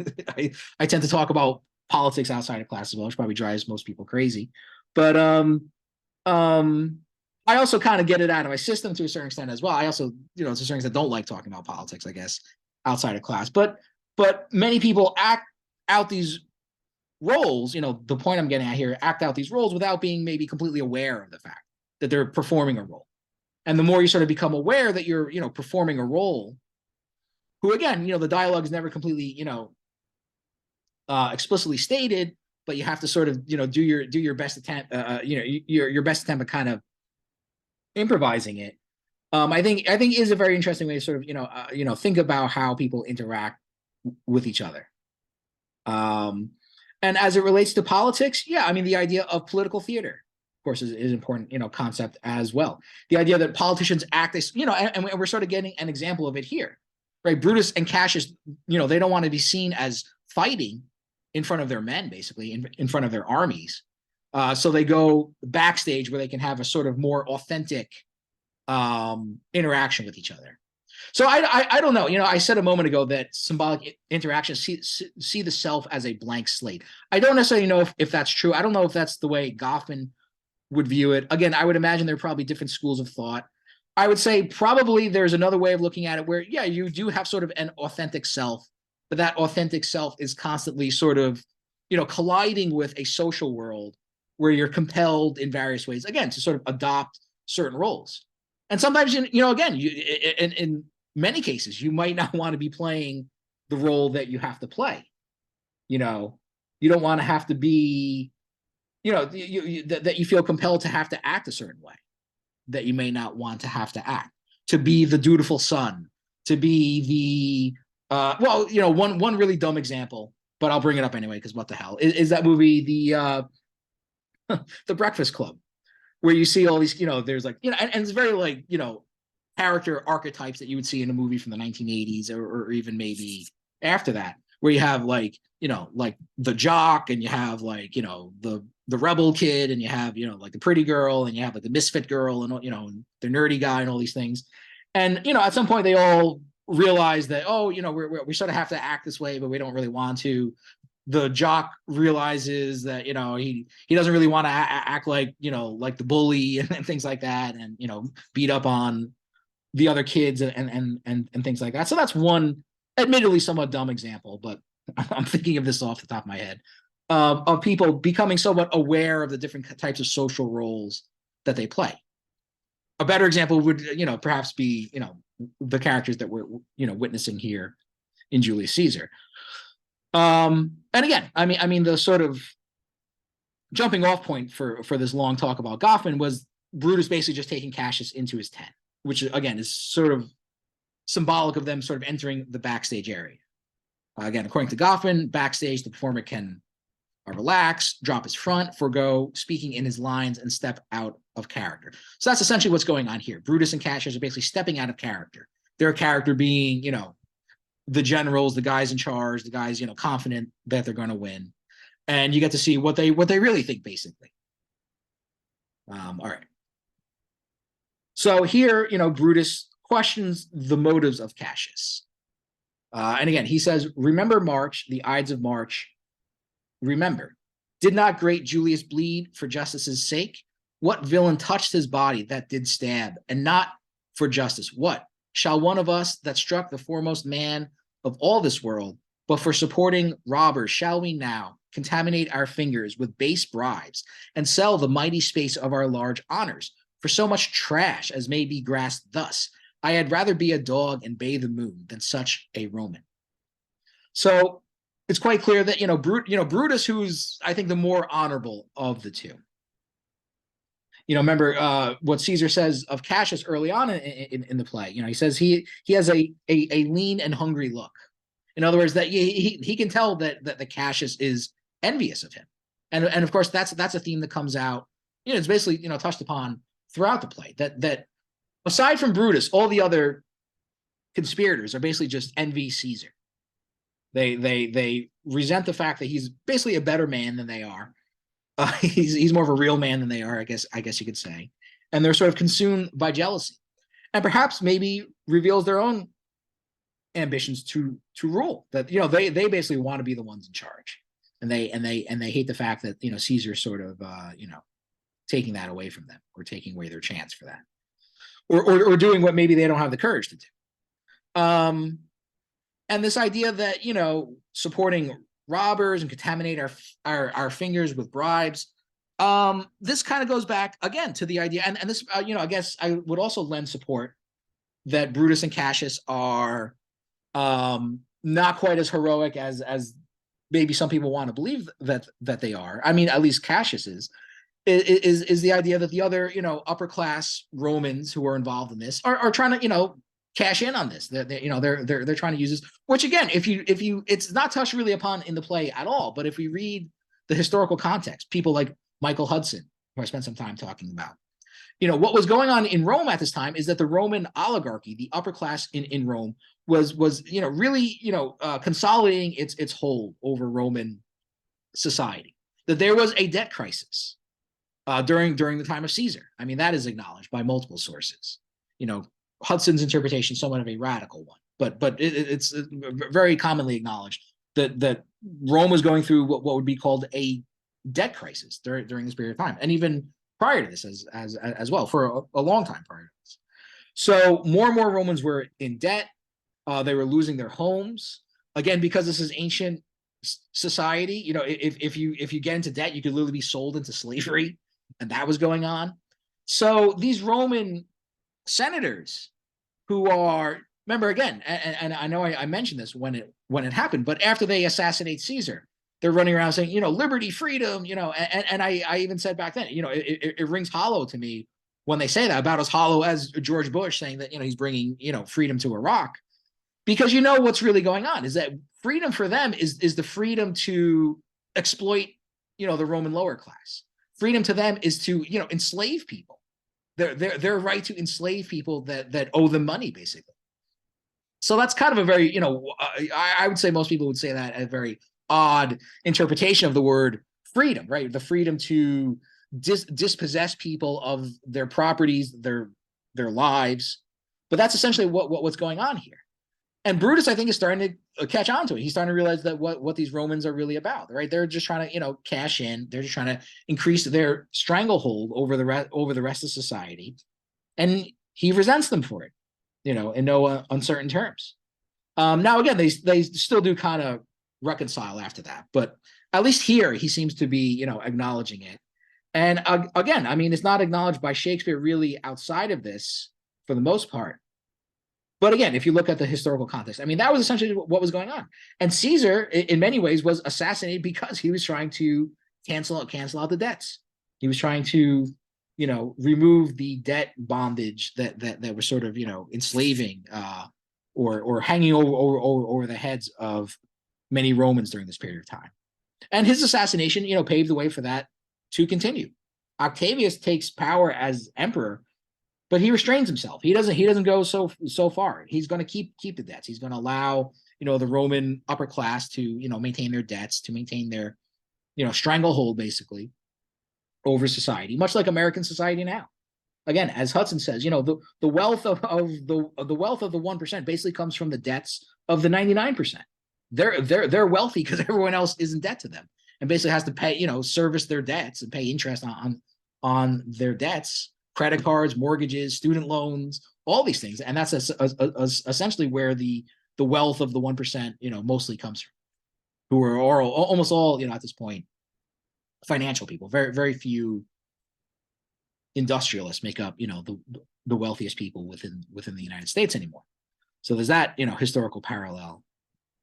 I tend to talk about politics outside of class as well, which probably drives most people crazy. But I also kind of get it out of my system to a certain extent as well. I also, to a certain extent, don't like talking about politics, I guess, outside of class. But many people act out these roles, the point I'm getting at here, act out these roles without being maybe completely aware of the fact that they're performing a role. And the more you sort of become aware that you're, performing a role, who, again, the dialogue is never completely, explicitly stated, but you have to sort of, do your best attempt, your best attempt at kind of improvising it. I think is a very interesting way to sort of, think about how people interact with each other. And as it relates to politics, yeah, I mean, the idea of political theater, of course, is important, concept as well. The idea that politicians act as, and we're sort of getting an example of it here, right? Brutus and Cassius, they don't want to be seen as fighting in front of their men, basically, in front of their armies. So they go backstage where they can have a sort of more authentic interaction with each other. So I don't know. I said a moment ago that symbolic interactions see the self as a blank slate. I don't necessarily know if that's true. I don't know if that's the way Goffman would view it. Again, I would imagine there are probably different schools of thought. I would say probably there's another way of looking at it where, yeah, you do have sort of an authentic self, but that authentic self is constantly sort of, colliding with a social world where you're compelled in various ways, again, to sort of adopt certain roles. And sometimes, again, in many cases, you might not want to be playing the role that you have to play. You don't want to have to be, that you feel compelled to have to act a certain way, that you may not want to have to act, to be the dutiful son, to be the, one really dumb example, but I'll bring it up anyway, because what the hell, is that movie, The Breakfast Club, where you see all these, there's like, and it's very like, character archetypes that you would see in a movie from the 1980s or even maybe after that, where you have like, like the jock, and you have like, the rebel kid, and you have, like the pretty girl, and you have like the misfit girl, and, the nerdy guy, and all these things. And, at some point they all realize that, oh, we sort of have to act this way, but we don't really want to. The jock realizes that, he doesn't really want to act like, like the bully and things like that, and, beat up on the other kids and things like that. So that's one admittedly somewhat dumb example, but I'm thinking of this off the top of my head, of people becoming somewhat aware of the different types of social roles that they play. A better example would, perhaps be, the characters that we're, witnessing here in Julius Caesar. And again, I mean, the sort of jumping off point for this long talk about Goffman was Brutus basically just taking Cassius into his tent, which again is sort of symbolic of them sort of entering the backstage area. Again, according to Goffman, backstage, the performer can relax, drop his front, forego speaking in his lines, and step out of character. So that's essentially what's going on here. Brutus and Cassius are basically stepping out of character. Their character being, the generals, the guys in charge, the guys, confident that they're going to win. And you get to see what they really think, basically. All right. So here, Brutus questions the motives of Cassius. And again, he says, remember March, the Ides of March. Remember, did not great Julius bleed for justice's sake? What villain touched his body that did stab, and not for justice? What? Shall one of us that struck the foremost man of all this world, but for supporting robbers, shall we now contaminate our fingers with base bribes and sell the mighty space of our large honors for so much trash as may be grasped thus? I had rather be a dog and bathe the moon than such a Roman. So it's quite clear that, Brutus, who's, I think, the more honorable of the two. Remember what Caesar says of Cassius early on in the play. He says he has a lean and hungry look. In other words, that he can tell that the Cassius is envious of him, and of course that's a theme that comes out. It's basically touched upon throughout the play. That aside from Brutus, all the other conspirators are basically just envy Caesar. They resent the fact that he's basically a better man than they are. He's more of a real man than they are, I guess you could say. And they're sort of consumed by jealousy, and perhaps maybe reveals their own ambitions to rule. That they basically want to be the ones in charge, and they hate the fact that Caesar's sort of taking that away from them, or taking away their chance for that, or doing what maybe they don't have the courage to do. And this idea that supporting robbers and contaminate our fingers with bribes. This kind of goes back again to the idea, and this I guess I would also lend support that Brutus and Cassius are not quite as heroic as maybe some people want to believe that they are. I mean, at least Cassius is the idea that the other upper class Romans who are involved in this are trying to cash in on this. They're trying to use this, which again, if you it's not touched really upon in the play at all, but if we read the historical context, people like Michael Hudson, who I spent some time talking about, what was going on in Rome at this time is that the Roman oligarchy, the upper class in Rome, was really consolidating its hold over Roman society. That there was a debt crisis, during the time of Caesar. I mean, that is acknowledged by multiple sources. Hudson's interpretation is somewhat of a radical one, but it's very commonly acknowledged that Rome was going through what would be called a debt crisis during this period of time, and even prior to this as well, for a long time prior to this. So more and more Romans were in debt. They were losing their homes. Again, because this is ancient society, if you get into debt, you could literally be sold into slavery, and that was going on. So these Roman senators who are, remember again, and I know I mentioned this when it happened, but after they assassinate Caesar, they're running around saying, liberty, freedom, and I even said back then, it rings hollow to me when they say that, about as hollow as George Bush saying that, he's bringing, freedom to Iraq. Because what's really going on is that freedom for them is the freedom to exploit, the Roman lower class. Freedom to them is to, enslave people. Their right to enslave people that owe them money, basically. So that's kind of a very, I would say most people would say that a very odd interpretation of the word freedom, right? The freedom to dispossess people of their properties, their lives. But that's essentially what's going on here. And Brutus, I think, is starting to catch on to it. He's starting to realize that what these Romans are really about, right? They're just trying to, cash in. They're just trying to increase their stranglehold over the rest of society, and he resents them for it, in no uncertain terms. Now, again, they still do kind of reconcile after that, but at least here he seems to be, acknowledging it. And again, I mean, it's not acknowledged by Shakespeare really outside of this for the most part. But again, if you look at the historical context, I mean, that was essentially what was going on. And Caesar, in many ways, was assassinated because he was trying to cancel out the debts. He was trying to, remove the debt bondage that was sort of, enslaving or hanging over the heads of many Romans during this period of time. And his assassination, paved the way for that to continue. Octavius takes power as emperor, but he restrains himself. He doesn't go so far. He's going to keep the debts. He's going to allow, the Roman upper class to, maintain their debts, to maintain their, stranglehold basically over society, much like American society now. Again, as Hudson says, the wealth of the 1% basically comes from the debts of the 99%. They're wealthy because everyone else is in debt to them, and basically has to pay, service their debts and pay interest on their debts. Credit cards, mortgages, student loans, all these things. And that's essentially where the wealth of the 1%, mostly comes from, who are almost all, at this point, financial people. Very, very few industrialists make up, the wealthiest people within the United States anymore. So there's that, historical parallel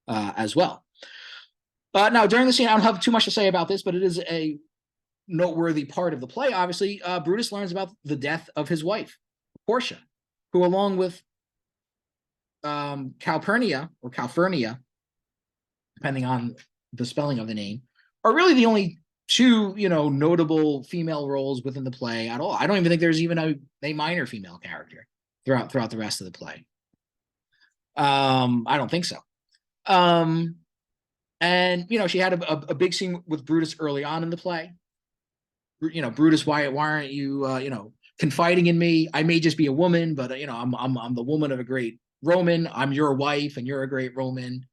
as well. Now, during the scene, I don't have too much to say about this, but it is a noteworthy part of the play. Obviously, Brutus learns about the death of his wife, Portia, who, along with Calpurnia, depending on the spelling of the name, are really the only two, notable female roles within the play at all. I don't even think there's even a minor female character throughout the rest of the play. I don't think so. And she had a big scene with Brutus early on in the play. Brutus, why aren't you, confiding in me? I may just be a woman, but I'm the woman of a great Roman. I'm your wife, and you're a great Roman.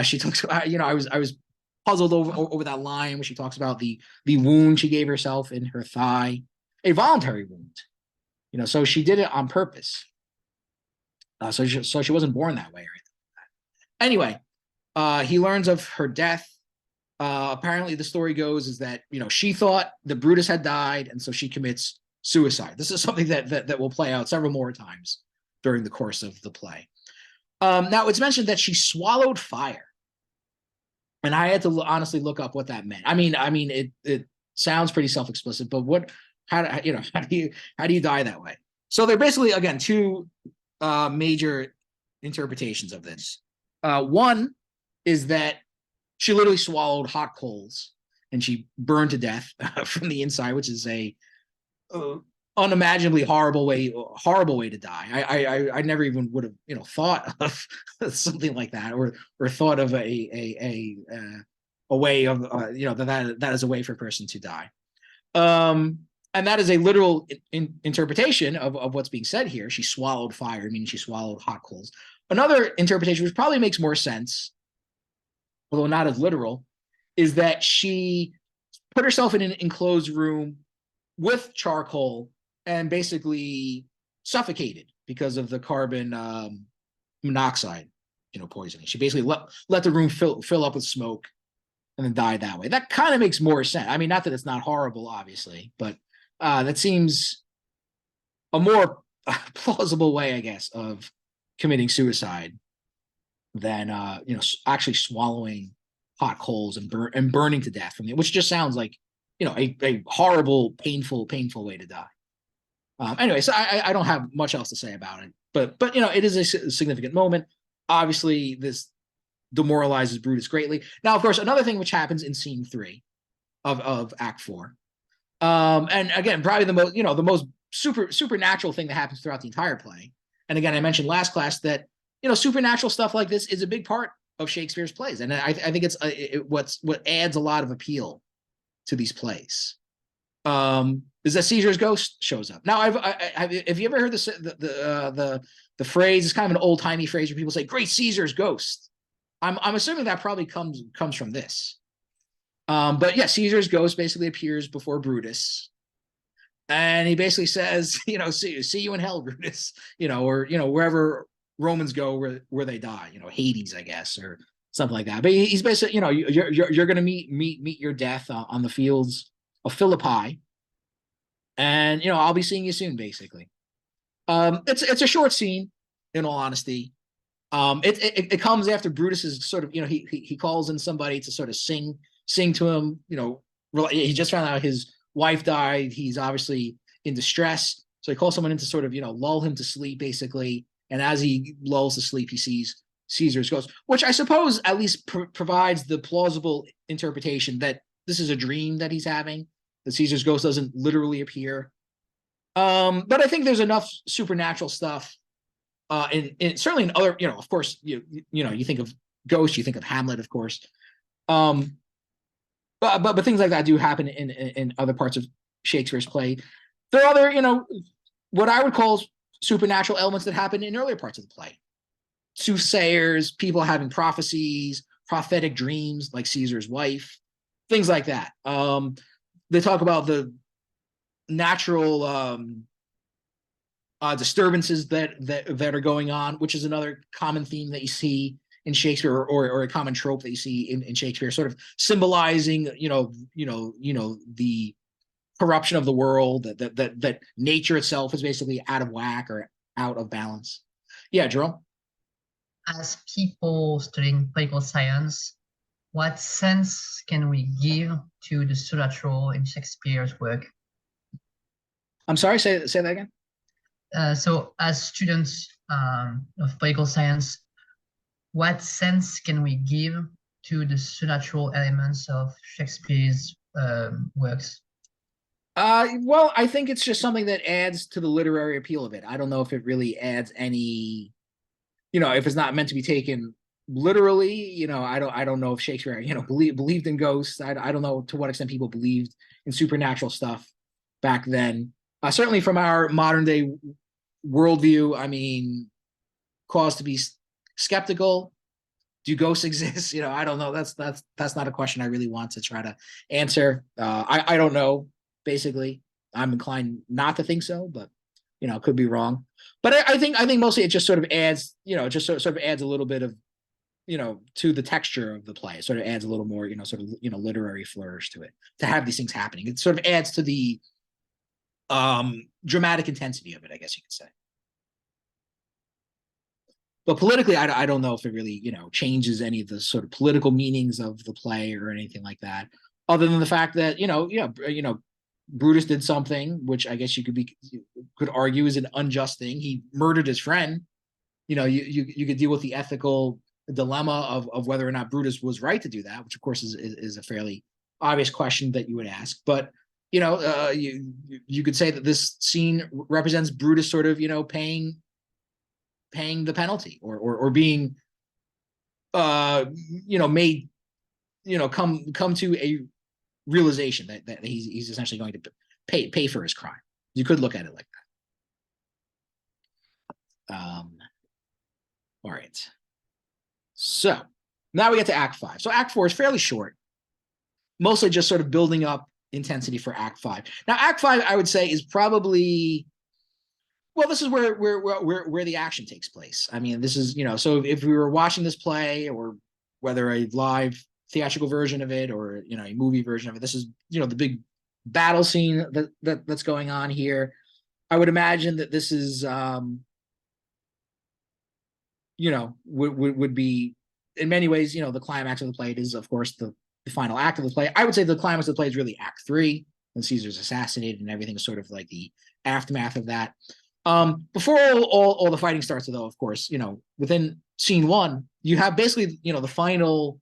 She talks about, I was puzzled over that line when she talks about the wound she gave herself in her thigh, a voluntary wound. So she did it on purpose. So she wasn't born that way or anything like that. Anyway, he learns of her death. Apparently the story goes is that, she thought that Brutus had died, and so she commits suicide. This is something that will play out several more times during the course of the play. Now it's mentioned that she swallowed fire, and I had to honestly look up what that meant. I mean, it sounds pretty self-explicit, but how do you die that way? So there are basically, again, two major interpretations of this. One is that she literally swallowed hot coals and she burned to death from the inside, which is a unimaginably horrible way to die. I never even would have thought of something like that, or thought of a way of that is a way for a person to die. and that is a literal interpretation of what's being said here. She swallowed fire, meaning she swallowed hot coals. Another interpretation, which probably makes more sense, although not as literal, is that she put herself in an enclosed room with charcoal and basically suffocated because of the carbon monoxide, poisoning. She basically let the room fill up with smoke and then died that way. That kind of makes more sense. I mean, not that it's not horrible, obviously, but that seems a more plausible way, I guess, of committing suicide than actually swallowing hot coals and burning to death from it, which just sounds like a horrible, painful way to die. Anyway, so I don't have much else to say about it, but it is a significant moment. Obviously, this demoralizes Brutus greatly. Now, of course, another thing which happens in scene 3 of Act 4, and again, probably the most supernatural thing that happens throughout the entire play. And again, I mentioned last class that supernatural stuff like this is a big part of Shakespeare's plays, and I think it's what adds a lot of appeal to these plays. Is that Caesar's ghost shows up. Now, have you ever heard the phrase? It's kind of an old timey phrase where people say "Great Caesar's ghost." I'm assuming that probably comes from this. But yeah, Caesar's ghost basically appears before Brutus, and he basically says, see you in hell, Brutus, or wherever Romans go where they die, Hades, I guess, or something like that. But he's basically, you're going to meet your death on the fields of Philippi, and I'll be seeing you soon, basically. It's a short scene, in all honesty. It comes after Brutus is sort of, he calls in somebody to sort of sing to him. He just found out his wife died. He's obviously in distress, so he calls someone in to sort of lull him to sleep, basically. And as he lulls to sleep, he sees Caesar's ghost, which I suppose at least provides the plausible interpretation that this is a dream that he's having, that Caesar's ghost doesn't literally appear. But I think there's enough supernatural stuff certainly in other, of course, you think of Ghost, you think of Hamlet, of course. But things like that do happen in other parts of Shakespeare's play. There are other, what I would call supernatural elements that happen in earlier parts of the play. Soothsayers, people having prophecies, prophetic dreams, like Caesar's wife, things like that. They talk about the natural disturbances that are going on, which is another common theme that you see in Shakespeare, or a common trope that you see in Shakespeare, sort of symbolizing, the corruption of the world, that nature itself is basically out of whack or out of balance. Yeah, Jerome? As people studying political science, what sense can we give to the supernatural in Shakespeare's work? I'm sorry, say that again. So as students of political science, what sense can we give to the supernatural elements of Shakespeare's works? Well, I think it's just something that adds to the literary appeal of it. I don't know if it really adds any, if it's not meant to be taken literally, I don't know if Shakespeare, believed in ghosts. I don't know to what extent people believed in supernatural stuff back then. Certainly from our modern day worldview, I mean, cause to be skeptical. Do ghosts exist? I don't know. That's not a question I really want to try to answer. I don't know. Basically, I'm inclined not to think so, but could be wrong. But I think mostly it just sort of adds, just sort of adds a little bit of, to the texture of the play. It sort of adds a little more, sort of literary flourish to it, to have these things happening. It sort of adds to the dramatic intensity of it, I guess you could say. But politically, I don't know if it really, changes any of the sort of political meanings of the play or anything like that, other than the fact that, Brutus did something which I guess you could argue is an unjust thing. He murdered his friend. You could deal with the ethical dilemma of whether or not Brutus was right to do that, which of course is a fairly obvious question that you would ask. But you could say that this scene represents Brutus sort of paying the penalty, or being made come to a realization that he's essentially going to pay for his crime. You could look at it like that. All right. So now we get to Act 5. So Act 4 is fairly short, mostly just sort of building up intensity for Act 5. Now, Act 5, I would say, is probably, well, this is where the action takes place. I mean, this is, so if we were watching this play, or whether a live theatrical version of it or, a movie version of it, this is, the big battle scene that's going on here. I would imagine that this is, would be in many ways, the climax of the play. It is, of course, the final act of the play. I would say the climax of the play is really Act 3, when Caesar's assassinated, and everything is sort of like the aftermath of that. Before all the fighting starts, though, of course, within scene 1, you have basically, the final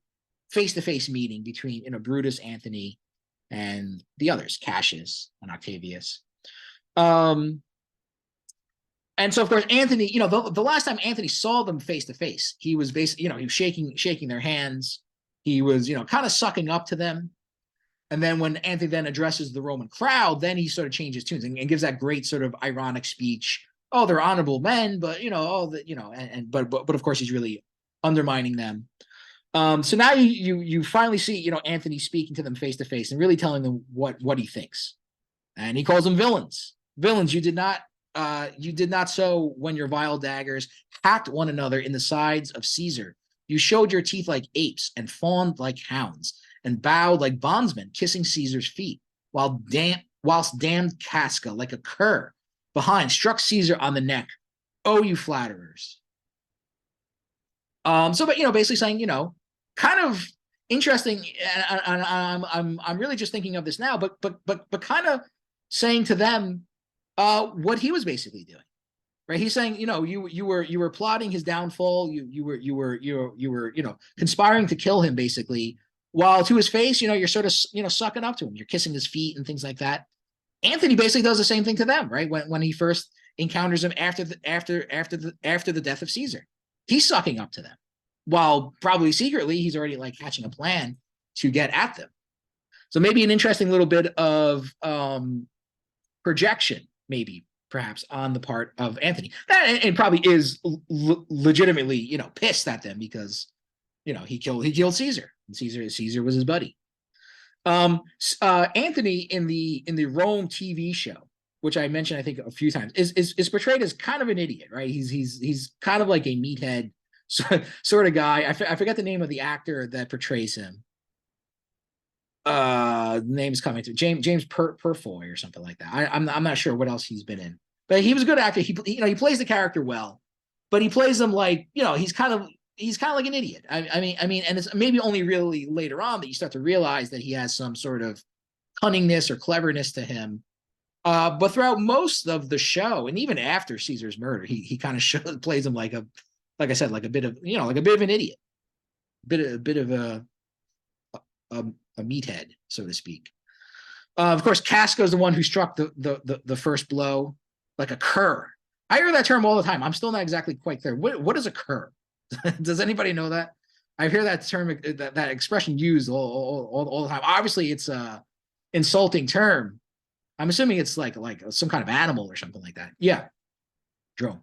face-to-face meeting between, Brutus, Antony, and the others, Cassius and Octavius. And so, of course, Antony, the last time Antony saw them face to face, he was basically, he was shaking their hands. He was, kind of sucking up to them. And then when Antony then addresses the Roman crowd, then he sort of changes tunes and gives that great sort of ironic speech. Oh, they're honorable men, but but of course he's really undermining them. So now you finally see, Antony speaking to them face to face and really telling them what he thinks. And he calls them villains. Villains, you did not sow when your vile daggers hacked one another in the sides of Caesar. You showed your teeth like apes and fawned like hounds and bowed like bondsmen kissing Caesar's feet, whilst damned Casca, like a cur behind, struck Caesar on the neck. Oh, you flatterers. But basically saying, kind of interesting, and I'm really just thinking of this now, but kind of saying to them what he was basically doing, right? He's saying, you were plotting his downfall. You were conspiring to kill him, basically, while to his face, you're sort of sucking up to him. You're kissing his feet and things like that. Anthony basically does the same thing to them, right? When he first encounters them after the death of Caesar, he's sucking up to them, while probably secretly he's already like hatching a plan to get at them. So maybe an interesting little bit of projection, maybe perhaps on the part of Antony, and probably is legitimately pissed at them because he killed Caesar, and Caesar was his buddy. Antony in the Rome TV show, which I mentioned I think a few times, is portrayed as kind of an idiot, right? He's kind of like a meathead sort of guy. I forget the name of the actor that portrays him. Name's coming through. James Purfoy or something like that. I'm not sure what else he's been in, but he was a good actor. He plays the character well, but he plays them like he's kind of like an idiot. I mean, and it's maybe only really later on that you start to realize that he has some sort of cunningness or cleverness to him. But throughout most of the show, and even after Caesar's murder, he kind of plays him like I said, like a bit of an idiot, a bit of a meathead, so to speak. Of course, Casca is the one who struck the first blow, like a cur. I hear that term all the time. I'm still not exactly quite clear. What is a cur? Does anybody know that? I hear that term, that expression used all the time. Obviously, it's a insulting term. I'm assuming it's like some kind of animal or something like that. Yeah, Jerome.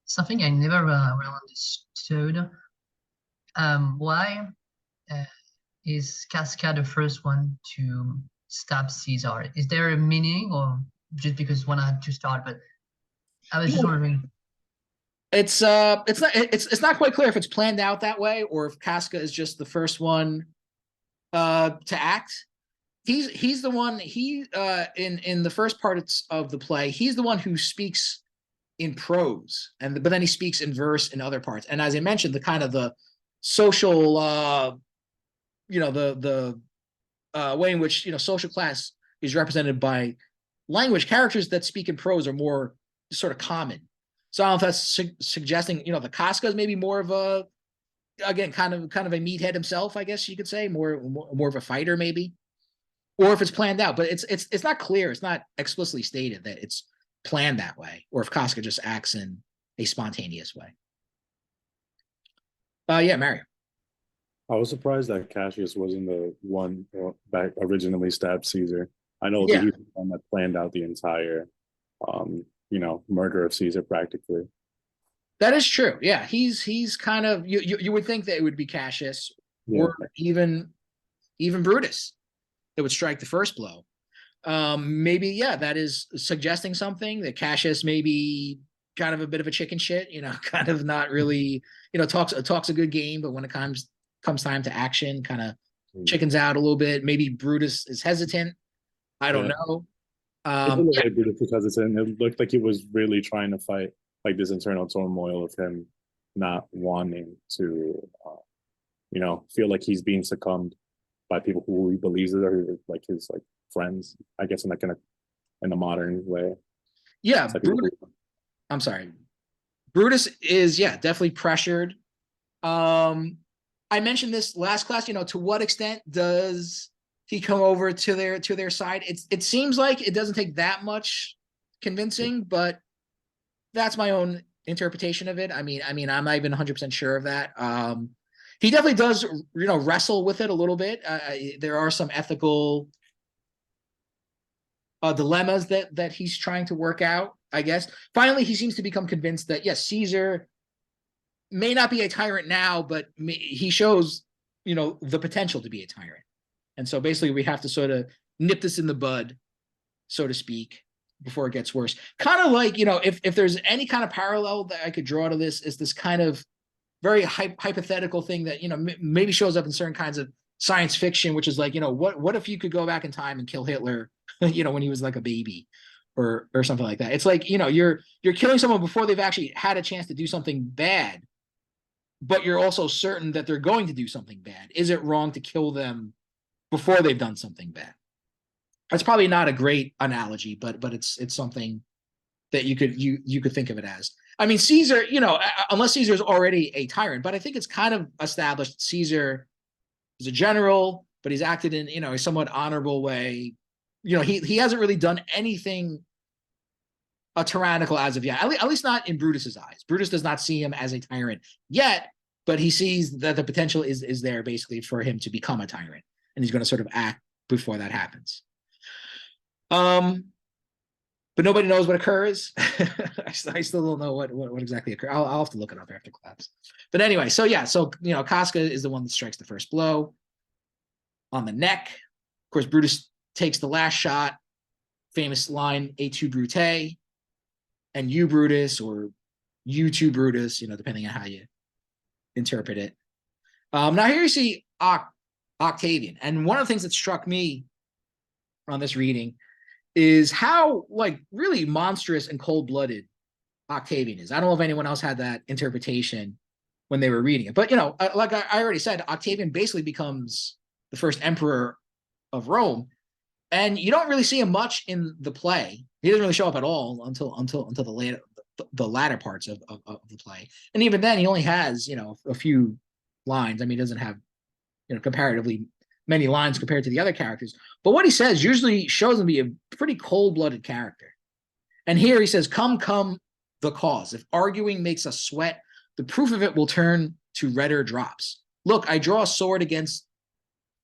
Something I never really understood. Why is Casca the first one to stab Caesar? Is there a meaning, or just because one had to start? But I was just wondering. It's not quite clear if it's planned out that way or if Casca is just the first one to act. He's the one in the first parts of the play, he's the one who speaks in prose, but then he speaks in verse in other parts. And as I mentioned, the kind of the social the way in which social class is represented by language, characters that speak in prose are more sort of common. So I don't know if that's suggesting, the Casca is maybe more of a, again, kind of a meathead himself, I guess you could say, more of a fighter maybe, or if it's planned out. But it's not clear. It's not explicitly stated that it's planned that way, or if Casca just acts in a spontaneous way. Yeah, Mario. I was surprised that Cassius wasn't the one that originally stabbed Caesar. I know that Yeah, he's the one that planned out the entire, murder of Caesar practically. that is true. Yeah, he's kind of you would think that it would be Cassius Yeah, or even Brutus that would strike the first blow. Maybe, yeah, that is suggesting something that Cassius may be kind of a bit of a chicken shit, kind of not really, talks a good game, but when it comes time to action, kind of chickens out a little bit. Maybe Brutus is hesitant. I don't yeah. know. It's a Yeah, little bit because it looked like he was really trying to fight like this internal turmoil of him not wanting to, feel like he's being succumbed by people who he believes are like his like friends. I guess in a modern way. yeah, It's like people Brutus. I'm sorry. Brutus is, yeah, definitely pressured. Um, I mentioned this last class. To what extent does he come over to their side? It seems like it doesn't take that much convincing, but that's my own interpretation of it. I'm not even 100% sure of that. He definitely does, wrestle with it a little bit. There are some ethical dilemmas that he's trying to work out, I guess. Finally, he seems to become convinced that, yes, Caesar may not be a tyrant now, but he shows, the potential to be a tyrant. And so basically, we have to sort of nip this in the bud, so to speak, before it gets worse. Kind of like, if there's any kind of parallel that I could draw to this, is this kind of very hypothetical thing that, maybe shows up in certain kinds of science fiction, which is like, what if you could go back in time and kill Hitler, when he was like a baby, or something like that. It's like, you're killing someone before they've actually had a chance to do something bad, but you're also certain that they're going to do something bad. Is it wrong to kill them before they've done something bad? That's probably not a great analogy, but it's something that you could think of it as. Caesar, unless Caesar's already a tyrant, but I think it's kind of established Caesar is a general, but he's acted in, a somewhat honorable way. He hasn't really done anything tyrannical as of yet, at least not in Brutus's eyes. Brutus does not see him as a tyrant yet, but he sees that the potential is there basically for him to become a tyrant, and he's going to sort of act before that happens. But nobody knows what occurs. I still don't know what exactly occurs. I'll have to look it up after class. But anyway, so yeah, Casca is the one that strikes the first blow on the neck. Of course, Brutus takes the last shot. Famous line, "Et tu, Brute," and "you, Brutus," or "you too, Brutus," depending on how you interpret it. Now here you see Octavian, and one of the things that struck me on this reading is how like really monstrous and cold-blooded Octavian is. I don't know if anyone else had that interpretation when they were reading it, but like I already said, Octavian basically becomes the first emperor of Rome, and you don't really see him much in the play. He doesn't really show up at all until the latter parts of the play, and even then, he only has a few lines. He doesn't have comparatively many lines compared to the other characters, but what he says usually shows him to be a pretty cold-blooded character. And here he says, come, the cause. If arguing makes us sweat, the proof of it will turn to redder drops. Look, I draw a sword against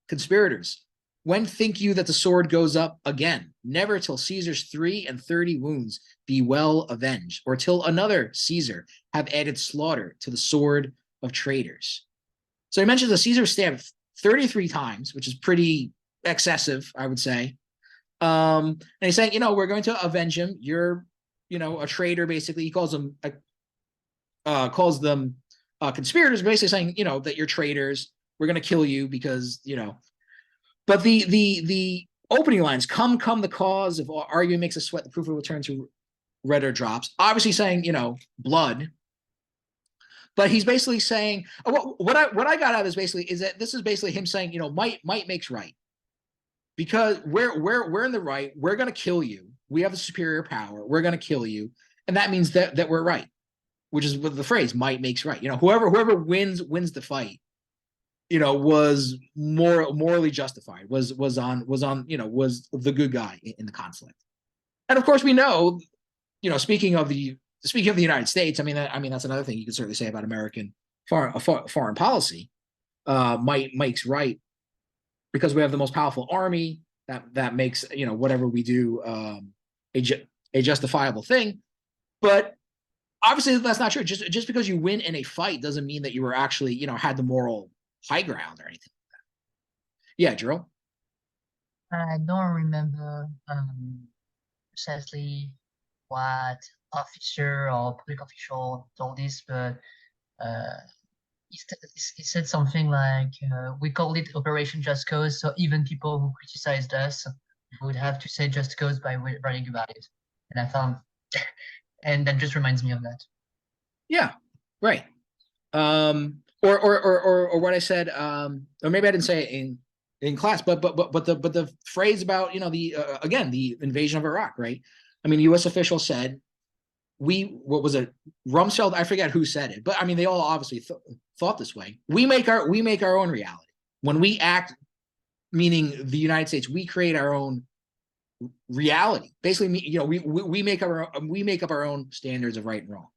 conspirators. When think you that the sword goes up again? Never till Caesar's 33 wounds be well avenged, or till another Caesar have added slaughter to the sword of traitors. So he mentions that Caesar stabbed 33 times, which is pretty excessive, I would say. And he's saying, we're going to avenge him. You're, a traitor, basically. He calls them conspirators, basically saying, that you're traitors. We're going to kill you because, But the opening lines, come, the cause of arguing makes us sweat, the proof will return to redder drops. Obviously saying, blood. But he's basically saying what I got out of this basically is that this is basically him saying, might makes right. Because we're in the right, we're gonna kill you. We have the superior power, we're gonna kill you. And that means that we're right, which is what the phrase might makes right. Whoever wins the fight, was morally justified, was the good guy in the conflict. And of course we know, speaking of the United States, that's another thing you can certainly say about American foreign policy. Might makes right, because we have the most powerful army, that makes, whatever we do a justifiable thing. But obviously that's not true. Just because you win in a fight doesn't mean that you were actually, had the moral high ground or anything like that. Yeah, Drew. I don't remember precisely what officer or public official told this, but uh, he said something like, "We called it Operation Just Cause, so even people who criticized us would have to say Just Cause by writing about it." And I found, and that just reminds me of that. Yeah, right. Or what I said, or maybe I didn't say it in class, but the phrase about, the again, the invasion of Iraq, right? I mean, U.S. officials said, what was it, Rumsfeld? I forget who said it, but I mean, they all obviously thought this way. We make our own reality when we act, meaning the United States. We create our own reality. Basically, we make up our own standards of right and wrong,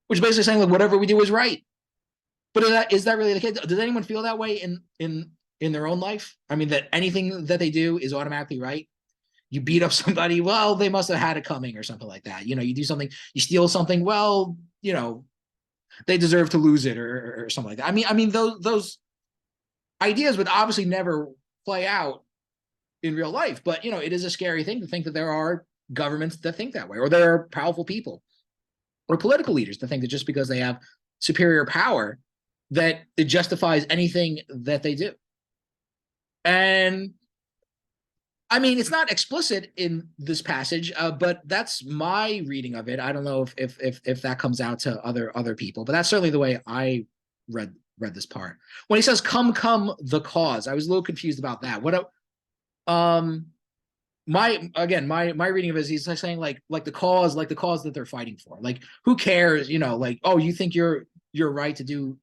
which is basically saying like whatever we do is right. But is that really the case? Does anyone feel that way in their own life? I mean, that anything that they do is automatically right. You beat up somebody, well, they must have had it coming or something like that. You do something, you steal something, well, they deserve to lose it or something like that. I mean, those ideas would obviously never play out in real life, but it is a scary thing to think that there are governments that think that way, or there are powerful people or political leaders that think that just because they have superior power, that it justifies anything that they do. And I mean, it's not explicit in this passage, but that's my reading of it. I don't know if that comes out to other people, but that's certainly the way I read this part. When he says "come, the cause," I was a little confused about that. My reading of it is he's saying like the cause that they're fighting for. Like, who cares? Like, oh, you think you're right to do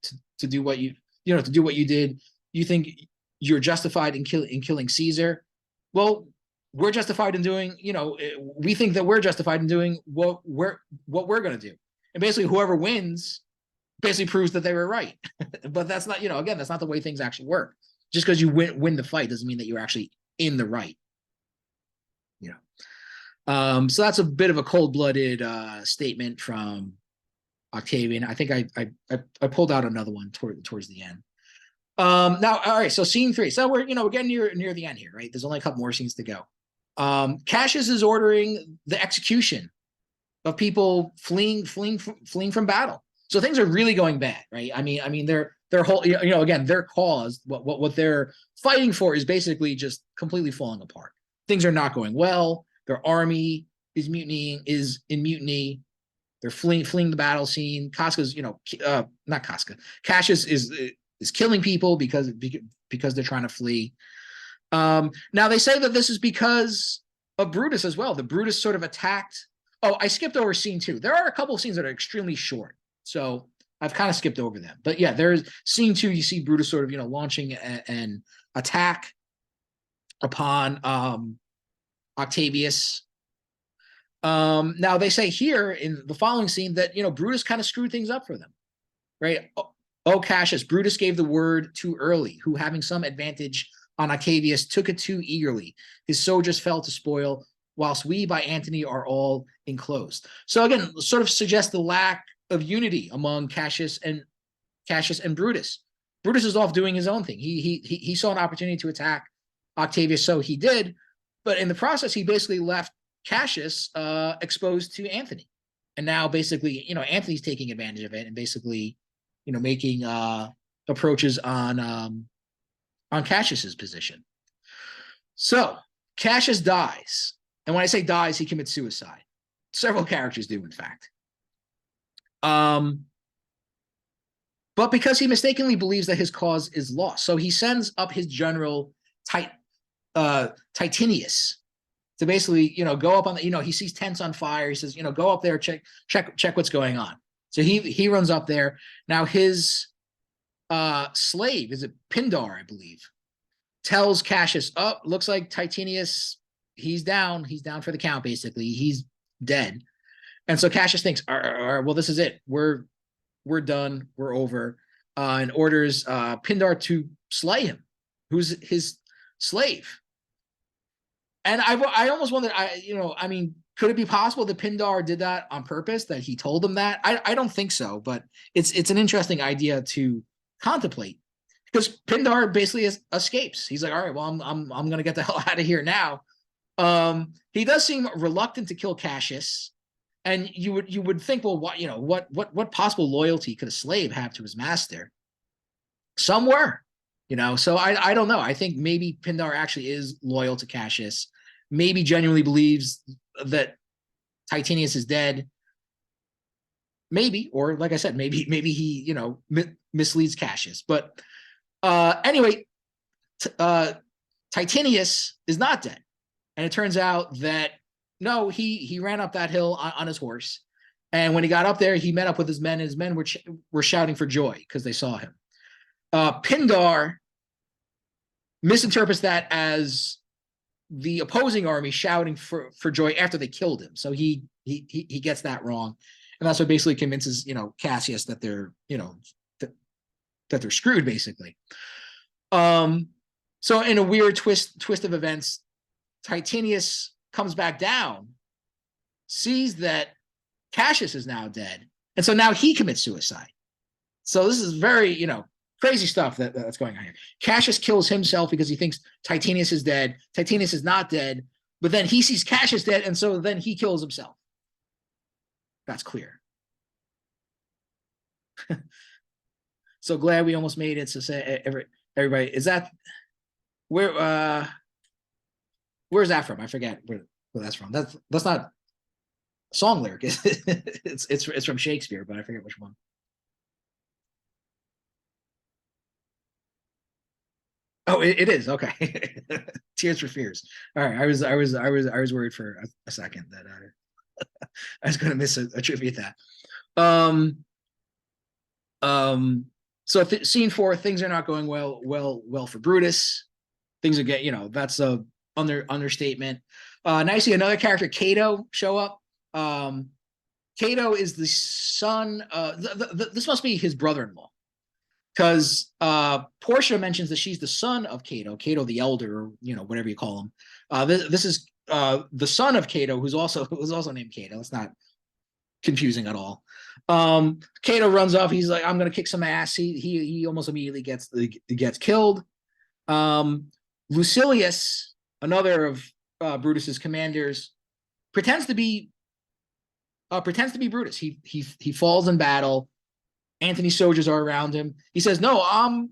what you to do what you did. You think you're justified in killing Caesar. Well, we're justified in doing, we think that we're justified in doing what we're going to do. And basically whoever wins basically proves that they were right. But that's not, again, that's not the way things actually work. Just because you win the fight doesn't mean that you're actually in the right. So that's a bit of a cold-blooded statement from Octavian. I think I pulled out another one towards the end. Now, all right, so scene 3. So we're getting near the end here, right? There's only a couple more scenes to go. Cassius is ordering the execution of people fleeing from battle. So things are really going bad, right? I mean, their whole, again, their cause, what they're fighting for is basically just completely falling apart. Things are not going well. Their army is in mutiny. They're fleeing the battle scene. Casca's, not Casca. Cassius is killing people because they're trying to flee. Now they say that this is because of Brutus as well. The Brutus sort of attacked. Oh, I skipped over scene 2. There are a couple of scenes that are extremely short, so I've kind of skipped over them. But yeah, there's scene 2. You see Brutus sort of launching an attack upon Octavius. Now they say here in the following scene that Brutus kind of screwed things up for them, right? Oh, Cassius, Brutus gave the word too early, who having some advantage on Octavius took it too eagerly. His soldiers fell to spoil, whilst we by Antony are all enclosed. So again, sort of suggests the lack of unity among Cassius and Brutus. Brutus is off doing his own thing. He saw an opportunity to attack Octavius, so he did, but in the process, he basically left Cassius exposed to Antony. And now basically, Antony's taking advantage of it and basically, making approaches on Cassius's position. So Cassius dies. And when I say dies, he commits suicide. Several characters do, in fact. But because he mistakenly believes that his cause is lost. So he sends up his general Titinius to basically, go up on the, he sees tents on fire. He says, go up there, check what's going on. So he runs up there. Now his slave, is it Pindar, I believe, tells Cassius, oh, looks like Titinius, he's down for the count, basically. He's dead. And so Cassius thinks, all right, well, this is it. We're done. We're over. And orders Pindar to slay him, who's his slave. And I almost wondered, I mean, could it be possible that Pindar did that on purpose, that he told them that? I don't think so, but it's an interesting idea to contemplate, because Pindar basically escapes. He's like, all right, well, I'm gonna get the hell out of here now. He does seem reluctant to kill Cassius, and you would think, well, what possible loyalty could a slave have to his master? Some were, so I don't know. I think maybe Pindar actually is loyal to Cassius, maybe genuinely believes that Titinius is dead. Maybe, or like I said, maybe he, misleads Cassius. But anyway, Titinius is not dead. And it turns out that, no, he ran up that hill on his horse. And when he got up there, he met up with his men, and his men were shouting for joy because they saw him. Pindar misinterprets that as the opposing army shouting for joy after they killed him. So he gets that wrong. And that's what basically convinces, Cassius that they're, that they're screwed, basically. So in a weird twist of events, Titinius comes back down, sees that Cassius is now dead, and so now he commits suicide. So this is very, crazy stuff that's going on here. Cassius kills himself because he thinks Titinius is dead. Titinius is not dead, but then he sees Cassius dead, and so then he kills himself. That's clear. So glad we almost made it. So say everybody, is that where's that from? I forget where that's from. That's not a song lyric. It's from Shakespeare, but I forget which one. Oh, it is, okay. Tears for Fears. All right, I was worried for a second that I was going to attribute that. So scene 4, things are not going well for Brutus. Things are getting, that's a understatement. Now you see another character, Cato, show up. Cato is the son. This must be his brother-in-law, because Portia mentions that she's the son of Cato the elder, or whatever you call him. This is the son of Cato, who's also named Cato. It's not confusing at all. Cato runs off. He's like, I'm gonna kick some ass. He almost immediately gets killed. Lucilius, another of Brutus's commanders, pretends to be Brutus. He falls in battle. Antony's soldiers are around him. He says, "No, I'm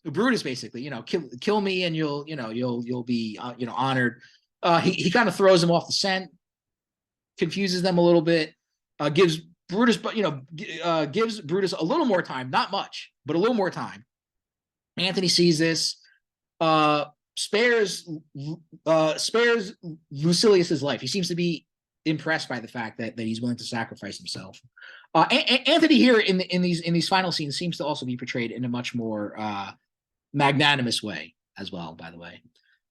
Brutus, basically. Kill me, and you'll be honored." He kind of throws him off the scent, confuses them a little bit, gives Brutus a little more time, not much, but a little more time. Antony sees this, spares Lucilius's life. He seems to be impressed by the fact that he's willing to sacrifice himself. Antony here in these final scenes seems to also be portrayed in a much more magnanimous way as well, by the way.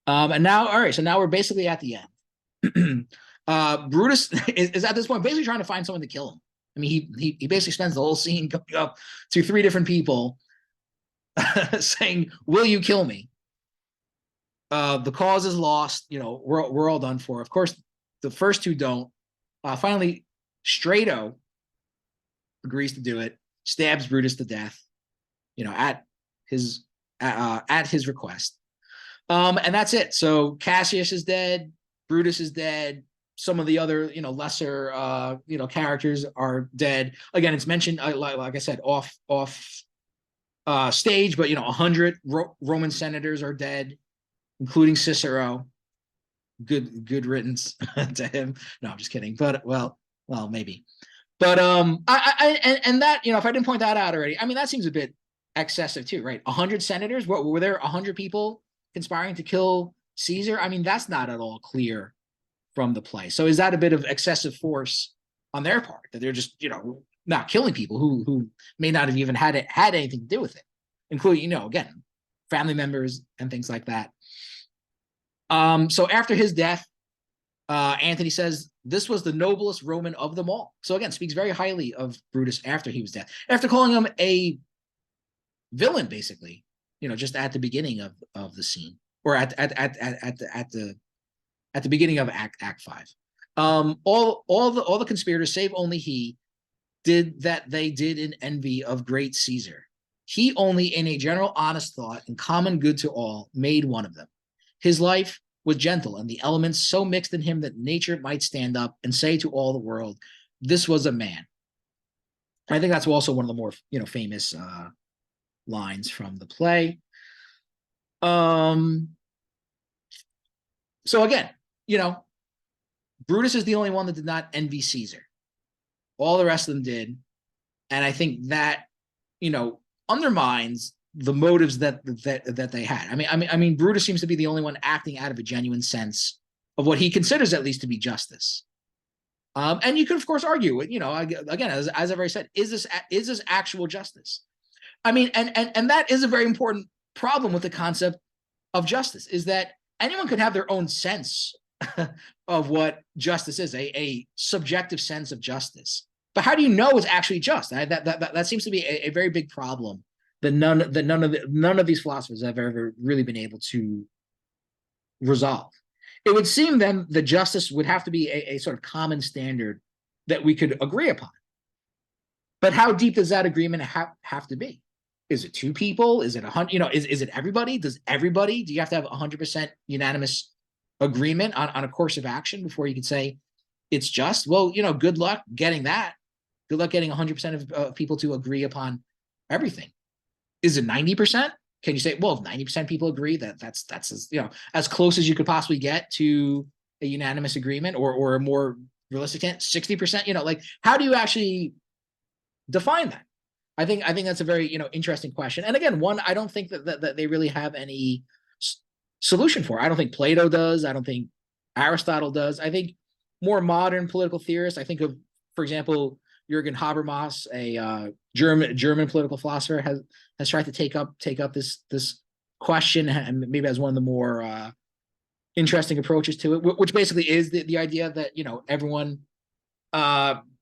And now, all right, so now we're basically at the end. Brutus is at this point basically trying to find someone to kill him. I mean, he basically spends the whole scene going up to 3 different people saying, "Will you kill me?" The cause is lost. We're all done for. Of course, the first 2 don't. Finally, Strato agrees to do it, stabs Brutus to death, at his request. And that's it. So Cassius is dead, Brutus is dead, some of the other, lesser, characters are dead. Again, it's mentioned, like I said, off stage, but 100 Roman senators are dead, including Cicero. Good riddance to him. No, I'm just kidding. But well, maybe. But and that, if I didn't point that out already, I mean, that seems a bit excessive too, right? 100 senators. What were there? 100 people conspiring to kill Caesar? I mean, that's not at all clear from the play. So is that a bit of excessive force on their part, that they're just not killing people who may not have even had anything to do with it, including again, family members and things like that. So after his death, Antony says this was the noblest Roman of them all. So again, speaks very highly of Brutus after he was dead, after calling him a villain, basically, just at the beginning of the scene. or at the beginning of Act 5. All the conspirators, save only he, did that they did in envy of great Caesar. He only, in a general honest thought and common good to all, made one of them. His life was gentle, and the elements so mixed in him that nature might stand up and say to all the world, "This was a man." I think that's also one of the more famous lines from the play. So again, Brutus is the only one that did not envy Caesar. All the rest of them did, and I think that undermines the motives that they had. I mean, Brutus seems to be the only one acting out of a genuine sense of what he considers at least to be justice. And you could, of course, argue it. Again, as I've already said, is this actual justice? I mean, and that is a very important problem with the concept of justice, is that anyone could have their own sense of what justice is, a subjective sense of justice. But how do you know it's actually just? That seems to be a very big problem that none of these philosophers have ever really been able to resolve. It would seem then that justice would have to be a sort of common standard that we could agree upon. But how deep does that agreement have to be? Is it two people? Is it 100? Is it everybody? Do you have to have 100% unanimous agreement on a course of action before you can say it's just? Well, good luck getting that. Good luck getting 100% of people to agree upon everything. Is it 90%? Can you say, well, if 90% people agree, that's as close as you could possibly get to a unanimous agreement, or a more realistic 60%? Like, how do you actually define that? I think that's a very interesting question. And again, one I don't think that they really have any solution for. I don't think Plato does. I don't think Aristotle does. I think more modern political theorists, I think of, for example, Jürgen Habermas, a German political philosopher, has tried to take up this question, and maybe as one of the more interesting approaches to it, which basically is the idea that everyone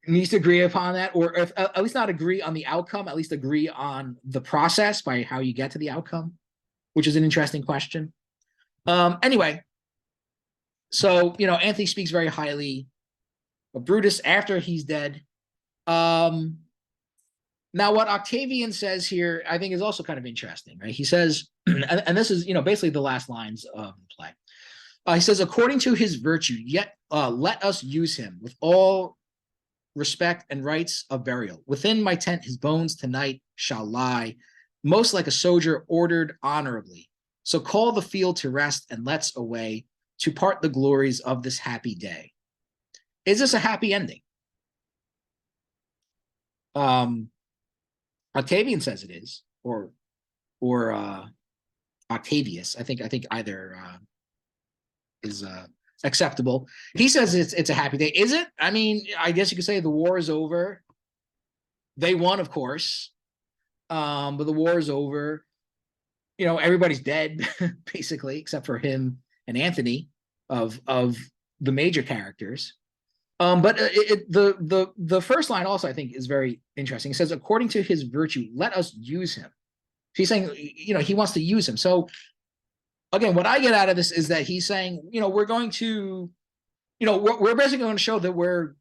needs to agree upon that, or if, at least not agree on the outcome, at least agree on the process by how you get to the outcome, which is an interesting question. Anyway, so Anthony speaks very highly of Brutus after he's dead. Now, what Octavian says here, I think, is also kind of interesting, right? He says, and this is, basically the last lines of the play. He says, according to his virtue, yet let us use him with all respect and rights of burial. Within my tent, his bones tonight shall lie, most like a soldier ordered honorably. So call the field to rest and let's away to part the glories of this happy day. Is this a happy ending? Octavian says it is, or Octavius. I think either is acceptable. He says it's a happy day. Is it? I mean, I guess you could say the war is over. They won, of course, but the war is over. Everybody's dead basically, except for him and Anthony of the major characters. But the first line also, I think, is very interesting. It says, according to his virtue, let us use him. He's saying, he wants to use him. So again, what I get out of this is that he's saying, we're going to, we're basically going to show that we're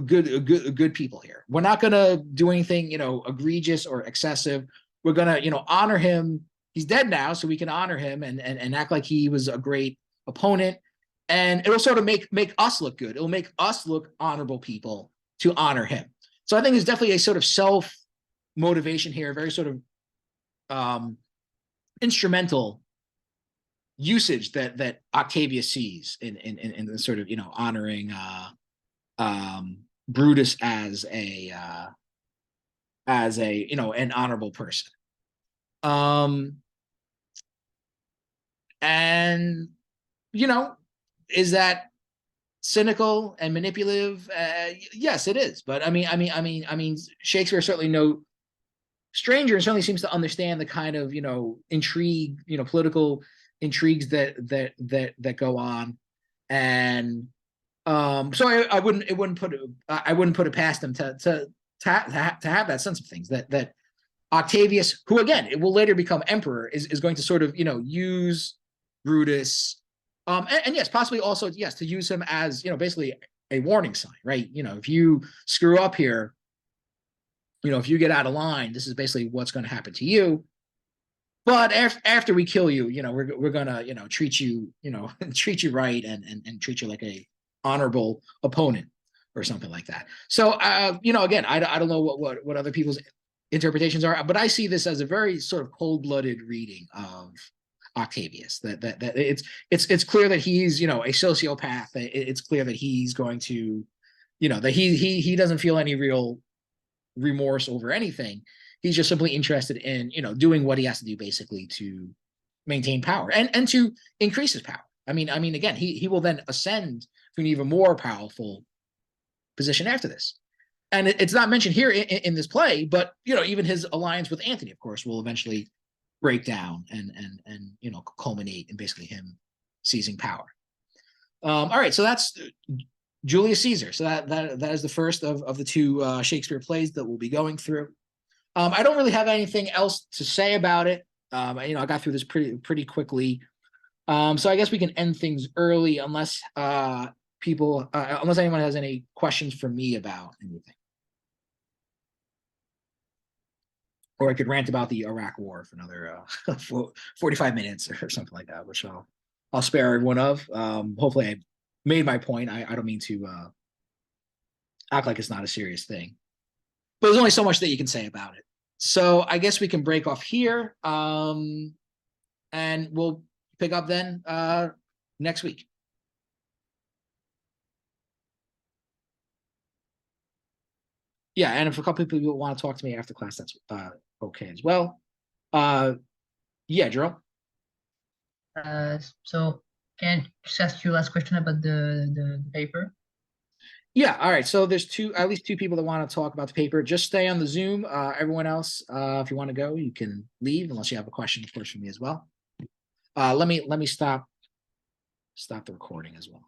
good people here. We're not going to do anything, egregious or excessive. We're going to, honor him. He's dead now, so we can honor him and act like he was a great opponent. And it'll sort of make us look good. It'll make us look honorable people to honor him. So I think there's definitely a sort of self-motivation here, very sort of instrumental usage that Octavius sees in the sort of honoring Brutus as a an honorable person. And is that cynical and manipulative? Yes, it is. But I mean, Shakespeare is certainly no stranger, and certainly seems to understand the kind of intrigue, political intrigues that go on, and so I wouldn't put it past him to have that sense of things that Octavius, who again it will later become emperor, is going to sort of use Brutus, and yes, possibly also, yes, to use him as, basically a warning sign, right? If you screw up here, if you get out of line, this is basically what's going to happen to you. But after we kill you, we're gonna, treat you, treat you right and treat you like a honorable opponent or something like that. So, again, I don't know what other people's interpretations are, but I see this as a very sort of cold-blooded reading of Octavius. That it's clear that he's, a sociopath. It's clear that he's going to, that he doesn't feel any real remorse over anything. He's just simply interested in, doing what he has to do basically to maintain power and to increase his power. I mean, again, he will then ascend to an even more powerful position after this. And it's not mentioned here in this play, but, even his alliance with Antony, of course, will eventually break down and culminate in basically him seizing power. All right, so that's Julius Caesar. So that is the first of the two Shakespeare plays that we'll be going through. I don't really have anything else to say about it. I got through this pretty quickly. So I guess we can end things early unless unless anyone has any questions for me about anything. Or I could rant about the Iraq War for another 45 minutes or something like that, which I'll spare everyone of. Hopefully I made my point. I don't mean to act like it's not a serious thing. But there's only so much that you can say about it. So I guess we can break off here, and we'll pick up then next week. Yeah, and if a couple people want to talk to me after class, that's okay as well. Yeah, Jerome. So can I just ask you last question about the paper? Yeah, all right. So there's at least two people that want to talk about the paper. Just stay on the Zoom. Everyone else, if you want to go, you can leave unless you have a question, of course, for me as well. Let me stop the recording as well.